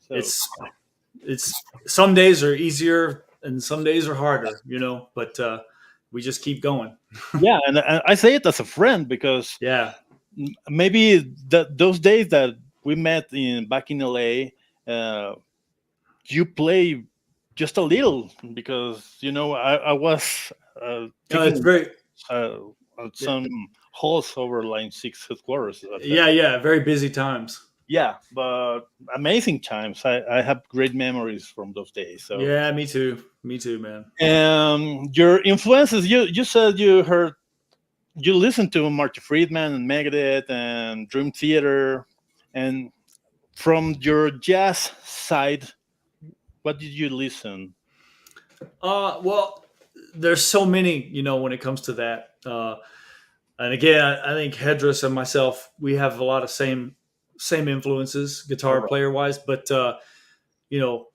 It's some days are easier and some days are harder, you know, but we just keep going. yeah, and I say it as a friend because Yeah. maybe those days that we met back in LA, you play just a little because you know I was No, it's taking very some halls over line 6 headquarters. yeah, very busy times. Yeah, but amazing times. I have great memories from those days. So Yeah, me too, man. your influences. You said you listened to Marty Friedman and Megadeth and Dream Theater, and from your jazz side, what did you listen? Well, there's so many, you know, when it comes to that. And again, I think Hedras and myself, we have a lot of same influences, guitar player wise. But you know,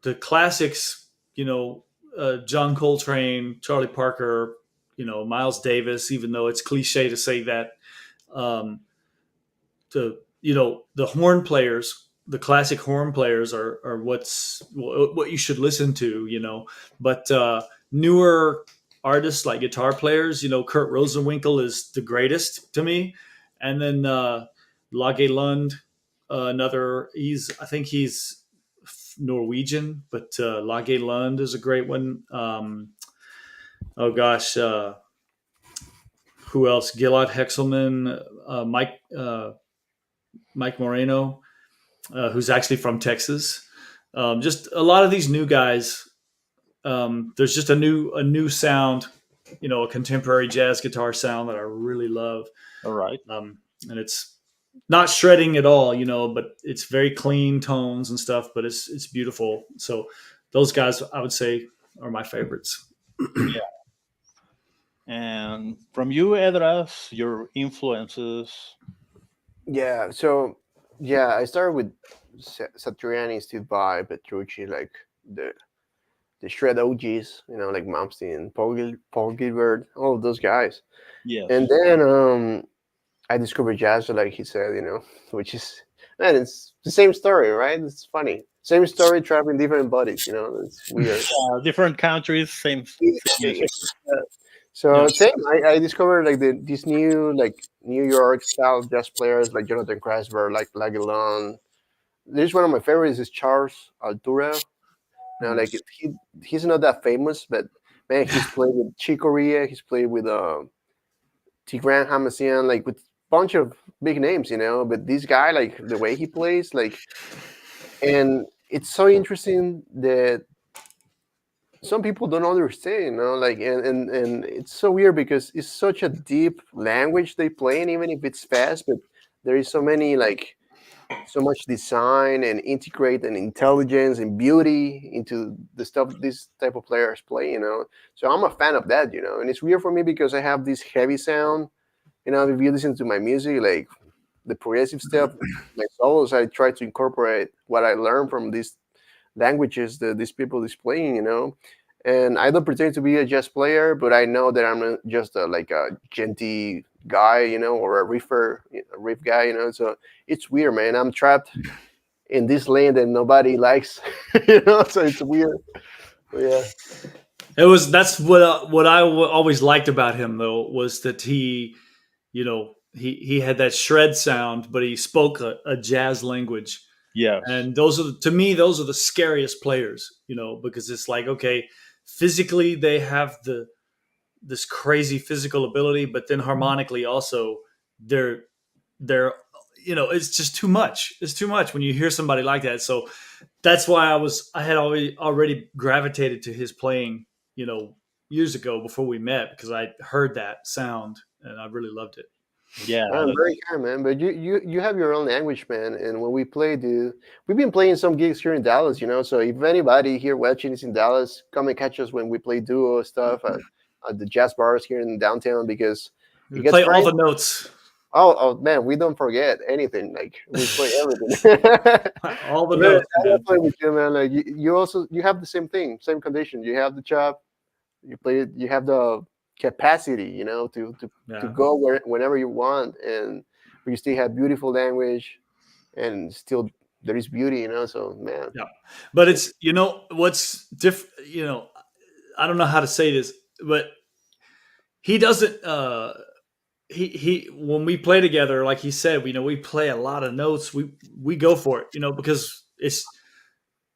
the classics, you know, John Coltrane, Charlie Parker, you know, Miles Davis. Even though it's cliche to say that, you know, the horn players, the classic horn players are what you should listen to, you know. But newer artists like guitar players, you know, Kurt Rosenwinkel is the greatest to me, and then Lage Lund, I think he's Norwegian, but Lage Lund is a great one. Oh gosh, who else? Gilad Hexelman, Mike Moreno, who's actually from Texas. Just a lot of these new guys. There's just a new sound, you know, a contemporary jazz guitar sound that I really love. All right. And it's not shredding at all, you know, but it's very clean tones and stuff, but it's beautiful. So those guys, I would say, are my favorites. Yeah. And from you, Edras, your influences. Yeah, so I started with Satriani, Steve Vai, Petrucci, like the shred OGs, you know, like Malmsteen, Paul Gilbert, all of those guys. Yes. And then I discovered jazz, like he said, you know, which is, man, it's the same story, right? It's funny. Same story, traveling different bodies, you know, it's weird. Different countries, same. So same, I discovered like these new like New York style jazz players like Jonathan Kreisberg, like Laguilon. There's one of my favorites is Charles Altura. Now, like he's not that famous, but man, he's played with Chick Corea, he's played with Tigran Hamasyan, like with a bunch of big names, you know. But this guy, like the way he plays, like, and it's so interesting that some people don't understand, you know, like, and it's so weird because it's such a deep language they play, and even if it's fast, but there is so many like so much design and integrate and intelligence and beauty into the stuff this type of players play, you know. So I'm a fan of that, you know. And it's weird for me because I have this heavy sound, you know. If you listen to my music, like the progressive stuff, my solos, I try to incorporate what I learned from these languages that these people is playing, you know. And I don't pretend to be a jazz player, but I know that I'm not just like a genty guy, you know, or a riff guy, you know. So it's weird, man. I'm trapped in this lane that nobody likes, you know. So it's weird. But yeah, That's what I always liked about him, though, was that he, you know, he had that shred sound, but he spoke a jazz language. Yes. And those are, to me, those are the scariest players, because it's like, okay, physically they have this crazy physical ability, but then harmonically also they're it's just too much. It's too much when you hear somebody like that. So that's why I had already gravitated to his playing, years ago before we met, because I heard that sound and I really loved it. Yeah, I'm very kind, man. But you have your own language, man. And when we play, we've been playing some gigs here in Dallas, So if anybody here watching is in Dallas, come and catch us when we play duo stuff at the jazz bars here in downtown, because we play all the notes. Oh man, we don't forget anything. Like we play everything. All the notes. I play with you, man. Like you have the same thing, same condition. You have the chop. You play it. You have the capacity, to go whenever you want, and you still have beautiful language, and still there is beauty, So man. Yeah, but it's what's different. I don't know how to say this, but he doesn't. He when we play together, like he said, we play a lot of notes. We go for it, because it's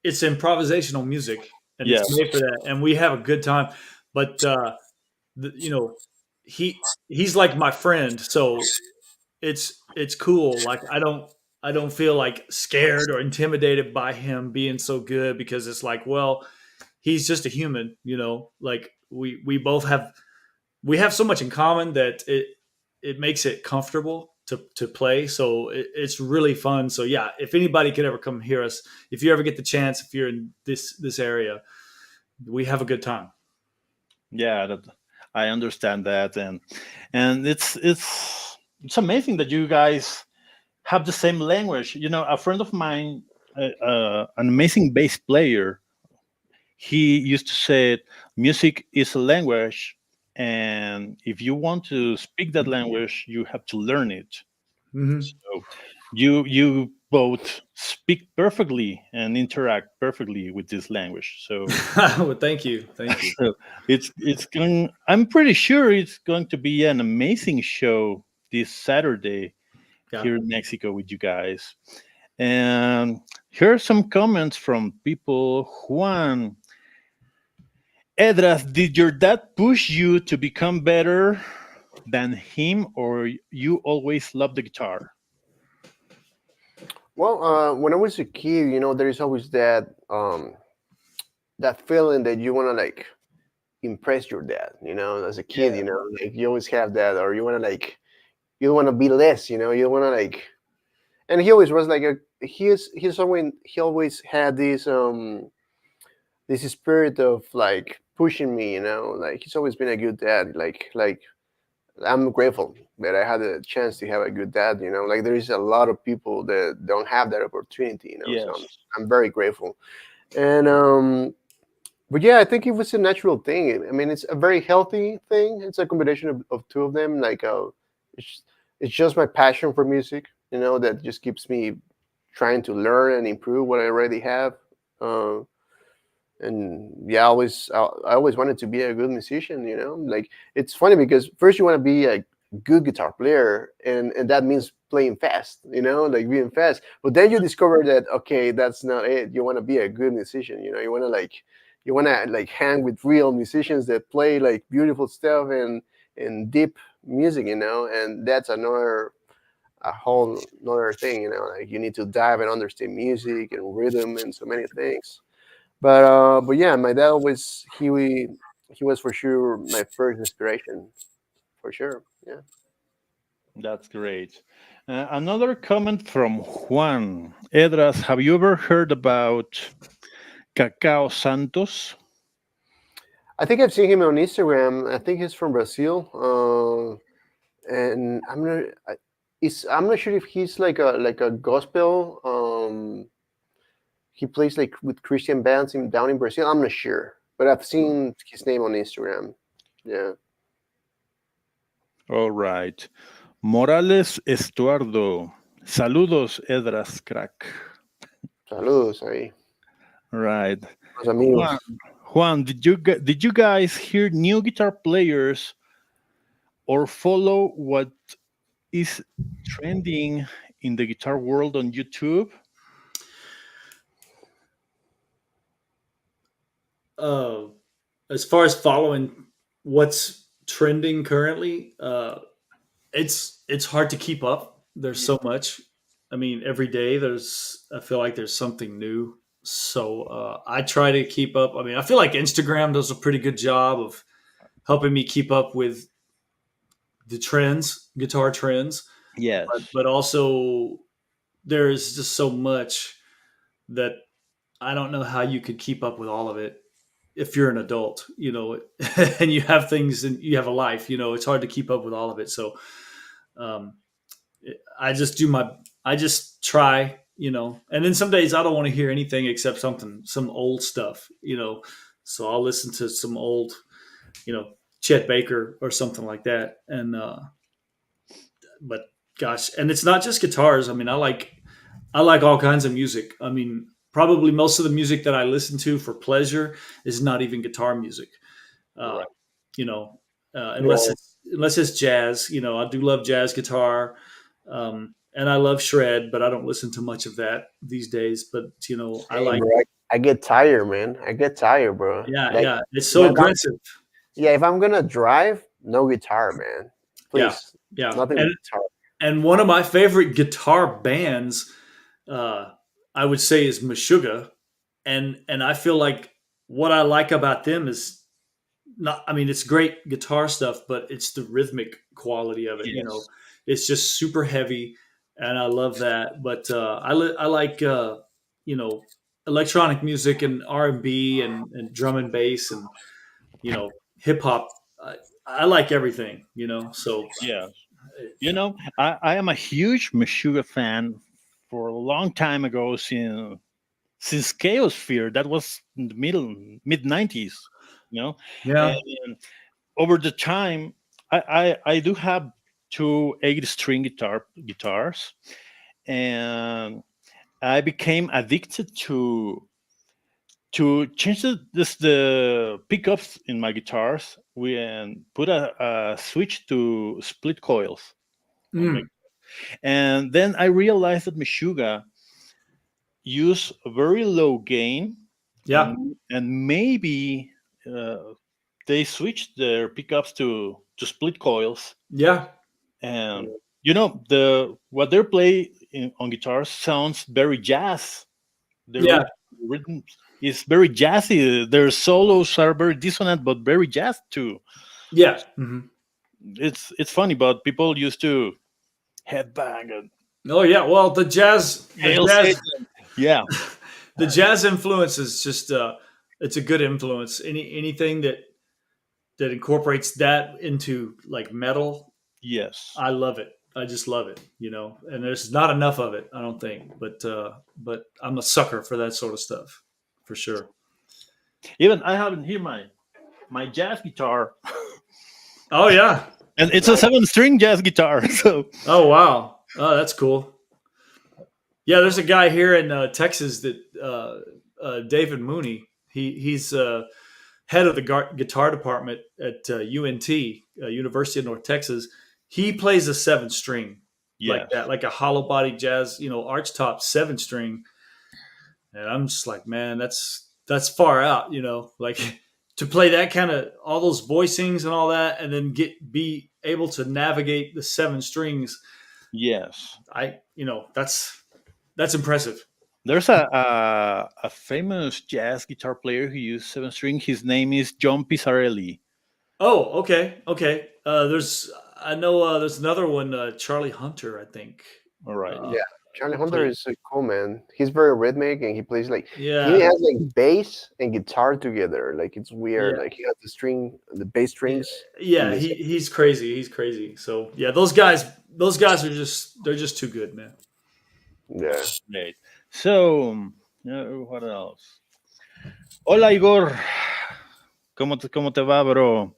improvisational music, and it's made for that, and we have a good time. But he's like my friend, so it's cool. Like I don't feel like scared or intimidated by him being so good, because it's like, well, he's just a human, like we both have so much in common that it makes it comfortable to play. So it's really fun. So yeah, if anybody could ever come hear us, if you ever get the chance, if you're in this area, we have a good time. Yeah, I understand that, and it's amazing that you guys have the same language. A friend of mine, an amazing bass player, he used to say, music is a language, and if you want to speak that language, you have to learn it. Mm-hmm. So you both speak perfectly and interact perfectly with this language. So well, thank you. So it's going. I'm pretty sure it's going to be an amazing show this Saturday here in Mexico with you guys. And here are some comments from people. Juan, Hedras, did your dad push you to become better than him, or you always loved the guitar? Well, when I was a kid, there is always that that feeling that you want to like impress your dad. As a kid, like you always have that, or you want to like you don't want to be less. You want to like, and he always was like he always had this spirit of like pushing me. Like he's always been a good dad. Like I'm grateful that I had a chance to have a good dad. Like there is a lot of people that don't have that opportunity. Yes. So I'm very grateful. And but yeah, I think it was a natural thing. I mean, it's a very healthy thing. It's a combination of two of them. Like it's just my passion for music, that just keeps me trying to learn and improve what I already have. And yeah, I always wanted to be a good musician. Like it's funny because first you want to be a good guitar player, and that means playing fast. Like being fast. But then you discover that okay, that's not it. You want to be a good musician. You want to hang with real musicians that play like beautiful stuff and deep music. And that's a whole another thing. Like you need to dive and understand music and rhythm and so many things. But yeah, my dad always he was for sure my first inspiration, for sure. Yeah. That's great. Another comment from Juan. Hedras, have you ever heard about Cacao Santos? I think I've seen him on Instagram. I think he's from Brazil, and I'm not sure if he's like a gospel. He plays like with Christian bands down in Brazil. I'm not sure, but I've seen his name on Instagram. Yeah. All right. Morales Estuardo. Saludos, Hedras, crack. Saludos ahí. Right. Los amigos. Juan, did you guys hear new guitar players or follow what is trending in the guitar world on YouTube? as far as following what's trending currently, it's hard to keep up. There's so much. I mean, every day I feel like there's something new. So I try to keep up. I mean, I feel like Instagram does a pretty good job of helping me keep up with the trends, guitar trends. Yes. But also there's just so much that I don't know how you could keep up with all of it if you're an adult, and you have things and you have a life, it's hard to keep up with all of it. So um, I just try, and then some days I don't want to hear anything except some old stuff, so I'll listen to some old, Chet Baker or something like that. And, but gosh, and it's not just guitars. I mean, I like all kinds of music. I mean, probably most of the music that I listen to for pleasure is not even guitar music. Right. Unless it's jazz, I do love jazz guitar. And I love shred, but I don't listen to much of that these days. But I like. Bro, I get tired, man. I get tired, bro. Yeah. It's so aggressive. If I'm gonna drive, no guitar, man. Please. Yeah. Nothing but guitar. And one of my favorite guitar bands, I would say, is Meshuggah, and I feel like what I like about them is not. I mean, it's great guitar stuff, but it's the rhythmic quality of it. Yes. It's just super heavy, and I love that. But I like electronic music and R&B and drum and bass and hip hop. I like everything. So Yeah. I am a huge Meshuggah fan for a long time ago, since Chaosphere. That was in the mid 90s. Yeah. And over the time, I do have two 8-string guitars, and I became addicted to change the pickups in my guitars. We put a switch to split coils. And then I realized that Meshuggah use a very low gain. Yeah. And maybe they switched their pickups to split coils. Yeah. And what they play on guitars sounds very jazz. The rhythm is very jazzy. Their solos are very dissonant, but very jazz too. Yeah. It's funny, but people used to headbang and oh yeah. Well, the jazz yeah. The jazz influence is just it's a good influence. Anything that incorporates that into like metal, Yes, I love it. I just love it, and there's not enough of it, I don't think, but I'm a sucker for that sort of stuff for sure. Even I have here my jazz guitar. Oh yeah. And it's a 7-string jazz guitar. So oh wow. Oh, that's cool. Yeah, there's a guy here in Texas that David Mooney. He's head of the guitar department at UNT, University of North Texas. He plays a 7-string like that, like a hollow body jazz, archtop 7-string. And I'm just like, man, that's far out, like to play that kind of all those voicings and all that, and then be able to navigate the 7 strings. Yes, that's impressive. There's a famous jazz guitar player who used 7-string. His name is John Pizzarelli. Oh, okay. There's another one, Charlie Hunter, I think. All right. Yeah, Charlie Hunter is so cool, man. He's very rhythmic, and he plays he has like bass and guitar together. Like it's weird. Like he has the bass strings. Yeah, he's crazy. He's crazy. So yeah, those guys they're just too good, man. Yeah. Great. So what else? Hola Igor, ¿Cómo te va, bro?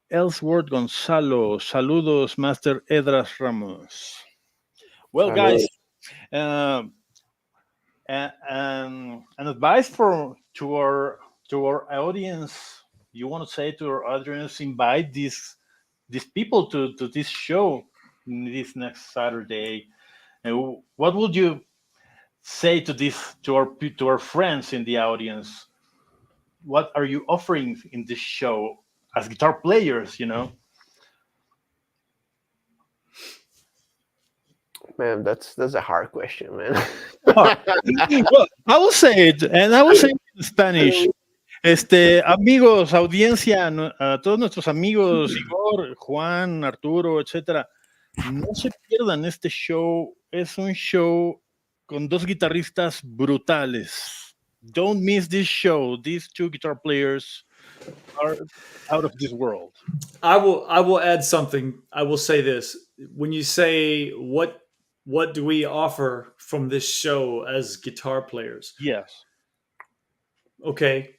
Ellsworth Gonzalo, saludos, Master Hedras Ramos. Well, guys, an advice to our audience. You want to say to our audience, invite these people to this show this next Saturday. And what would you say to our friends in the audience? what are you offering in this show as guitar players, you know? Man, that's a hard question, man. Well, I will say it, and I will say it in Spanish. Amigos, audiencia, a todos nuestros amigos, Igor, Juan, Arturo, etcétera, no se pierdan este show. Es un show con dos guitarristas brutales. Don't miss this show. These two guitar players are out of this world. I will add something. I will say this. When you say what do we offer from this show as guitar players? Yes. Okay.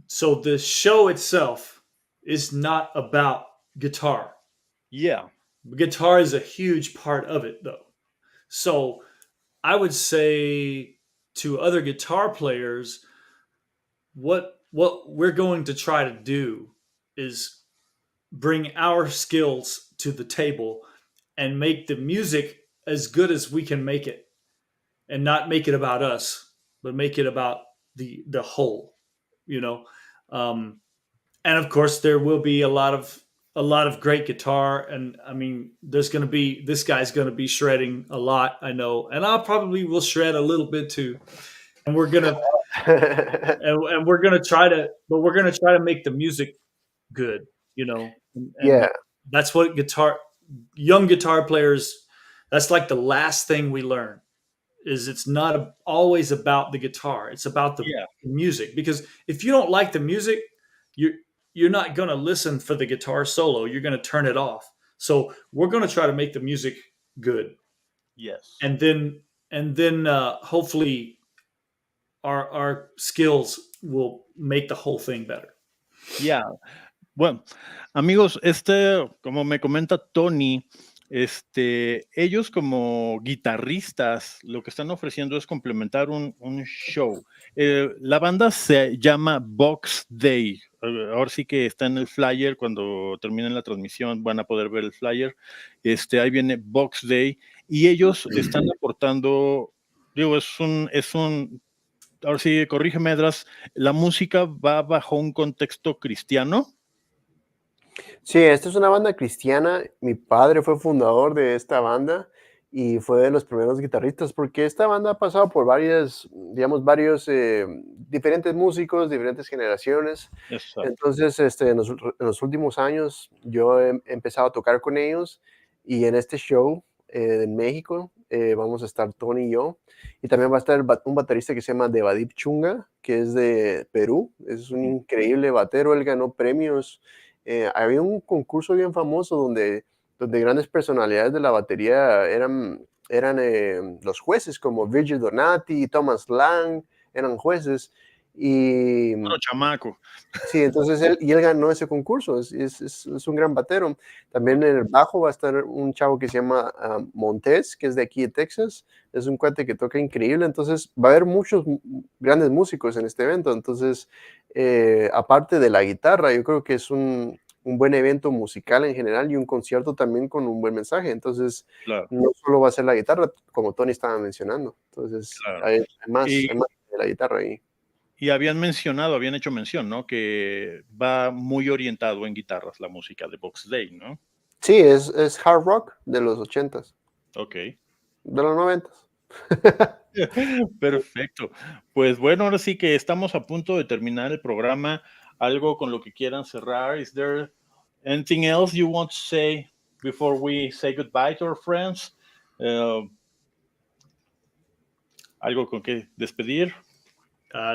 So the show itself is not about guitar. Yeah. Guitar is a huge part of it, though. So I would say to other guitar players, what we're going to try to do is bring our skills to the table and make the music as good as we can make it, and not make it about us, but make it about the whole, you know. And of course there will be a lot of great guitar, and I mean this guy's going to be shredding a lot, I know, and I probably will shred a little bit too, and we're going to and we're going to try to make the music good, you know. And Yeah. that's what young guitar players, that's like the last thing we learn, is it's not always about the guitar, it's about the music. Because if you don't like the music, you're not going to listen for the guitar solo, you're going to turn it off. So we're going to try to make the music good. Yes. And then hopefully our skills will make the whole thing better. Yeah. Bueno, amigos, como me comenta Tony, ellos como guitarristas lo que están ofreciendo es complementar un show. La banda se llama VOX DEI. Ahora sí que está en el flyer. Cuando terminen la transmisión van a poder ver el flyer. Ahí viene VOX DEI y ellos están aportando, digo, es un ahora sí, corrígeme, Hedras, la música va bajo un contexto cristiano. Sí, esta es una banda cristiana. Mi padre fue fundador de esta banda y fue de los primeros guitarristas, porque esta banda ha pasado por varios diferentes músicos, diferentes generaciones. Exacto. Entonces, en los últimos años yo he empezado a tocar con ellos, y en este show en México vamos a estar Tony y yo, y también va a estar un baterista que se llama Devadip Chunga, que es de Perú. Es un increíble batero, él ganó premios. Había un concurso bien famoso donde grandes personalidades de la batería eran los jueces, como Virgil Donati, Thomas Lang, eran jueces. Y chamaco. Sí, entonces él ganó ese concurso. Es un gran batero. También en el bajo va a estar un chavo que se llama Montes, que es de aquí de Texas. Es un cuate que toca increíble. Entonces va a haber muchos grandes músicos en este evento. Entonces, aparte de la guitarra, yo creo que es un buen evento musical en general, y un concierto también con un buen mensaje. Entonces, claro, no solo va a ser la guitarra, como Tony estaba mencionando. Entonces, claro, hay más de la guitarra ahí. Y habían hecho mención, ¿no? Que va muy orientado en guitarras la música de VOX DEI, ¿no? Sí, es hard rock de los 80s. Ok. De los 90s. Perfecto. Pues bueno, ahora sí que estamos a punto de terminar el programa. Algo con lo que quieran cerrar. Is there anything else you want to say before we say goodbye to our friends? Algo con que despedir.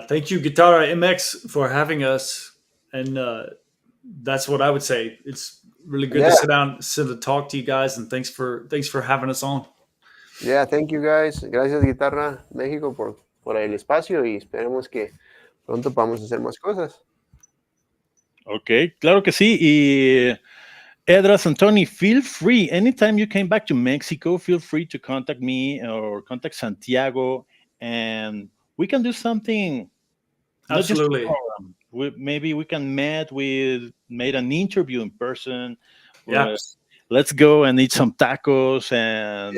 Thank you, GuitarraMX, for having us, and that's what I would say. It's really good to sit and talk to you guys, and thanks for having us on. Yeah, thank you guys. Gracias, Guitarra México, por el espacio, y esperemos que pronto podamos hacer más cosas. Ok, claro que sí. Y Hedras and Tony, feel free, anytime you came back to Mexico, feel free to contact me or contact Santiago, and we can do something. Absolutely. Maybe we can made an interview in person. Yeah. Let's go and eat some tacos and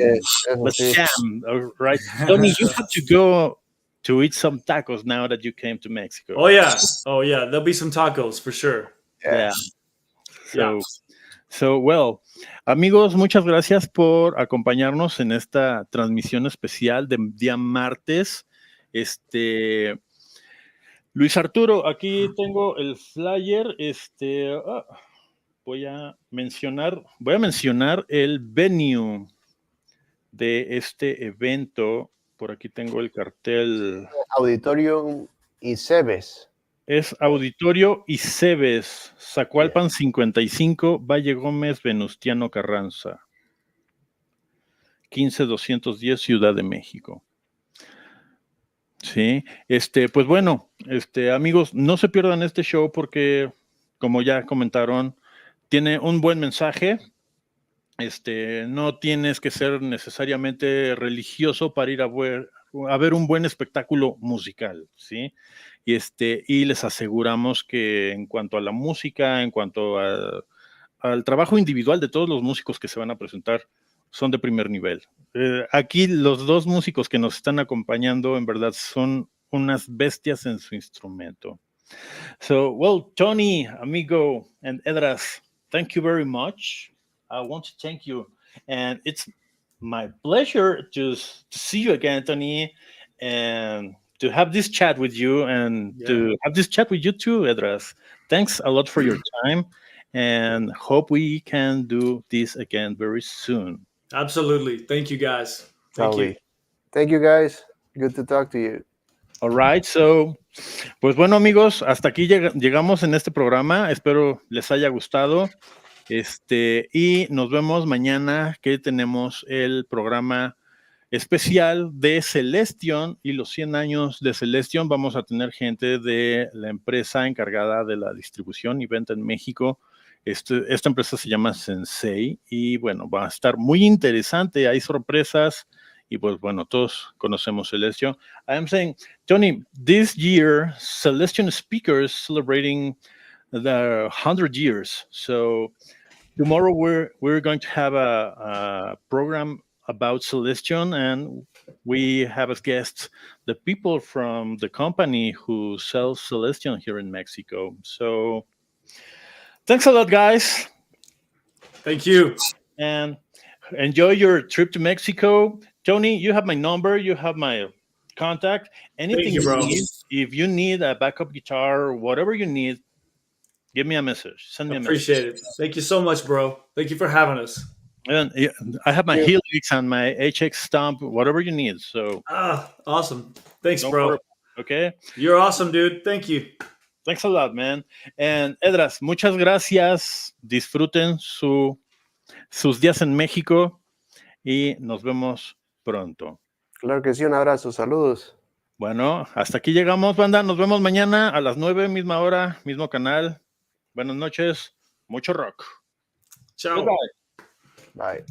let's jam. All right, Tony, you have to go to eat some tacos now that you came to Mexico. Oh yeah, there'll be some tacos for sure. Yeah. So, well, amigos, muchas gracias por acompañarnos en esta transmisión especial de día martes. Luis Arturo, aquí tengo el flyer. Voy a mencionar el venue de este evento. Por aquí tengo el cartel. Auditorio Icebes. Es Auditorio Icebes, Zacualpan 55, Valle Gómez, Venustiano Carranza. 15210, Ciudad de México. Sí, pues bueno, amigos, no se pierdan este show porque, como ya comentaron, tiene un buen mensaje. No tienes que ser necesariamente religioso para ir a ver un buen espectáculo musical, ¿sí? Y les aseguramos que en cuanto a la música, en cuanto al trabajo individual de todos los músicos que se van a presentar, son de primer nivel. Aquí los dos músicos que nos están acompañando en verdad son unas bestias en su instrumento. So, well, Tony, amigo, and Hedras, thank you very much. I want to thank you. And it's my pleasure to see you again, Tony, and to have this chat with you and to have this chat with you too, Hedras. Thanks a lot for your time and hope we can do this again very soon. Absolutely. Thank you, guys. Thank you. Thank you, guys. Good to talk to you. All right, so, pues bueno, amigos, hasta aquí llegamos en este programa. Espero les haya gustado. Y nos vemos mañana que tenemos el programa especial de Celestion y los 100 años de Celestion. Vamos a tener gente de la empresa encargada de la distribución y venta en México. Esta empresa se llama Sensei y bueno, va a estar muy interesante. Hay sorpresas y pues bueno, todos conocemos Celestion. I am saying, Tony, this year Celestion Speakers celebrating the 100 years. So tomorrow we're going to have a program about Celestion, and we have as guests the people from the company who sells Celestion here in Mexico. So thanks a lot, guys. Thank you. And enjoy your trip to Mexico. Tony, you have my number. You have my contact. Anything you, bro. need, if you need a backup guitar or whatever you need, give me a message. Send me a message. Appreciate it. Thank you so much, bro. Thank you for having us. And I have my Helix and my HX stomp, whatever you need. So awesome. Thanks, bro. Okay. You're awesome, dude. Thank you. Thanks a lot, man. And Hedras, muchas gracias. Disfruten sus días en México y nos vemos pronto. Claro que sí, un abrazo, saludos. Bueno, hasta aquí llegamos, banda. Nos vemos mañana a las 9, misma hora, mismo canal. Buenas noches. Mucho rock. Chao. Goodbye. Bye.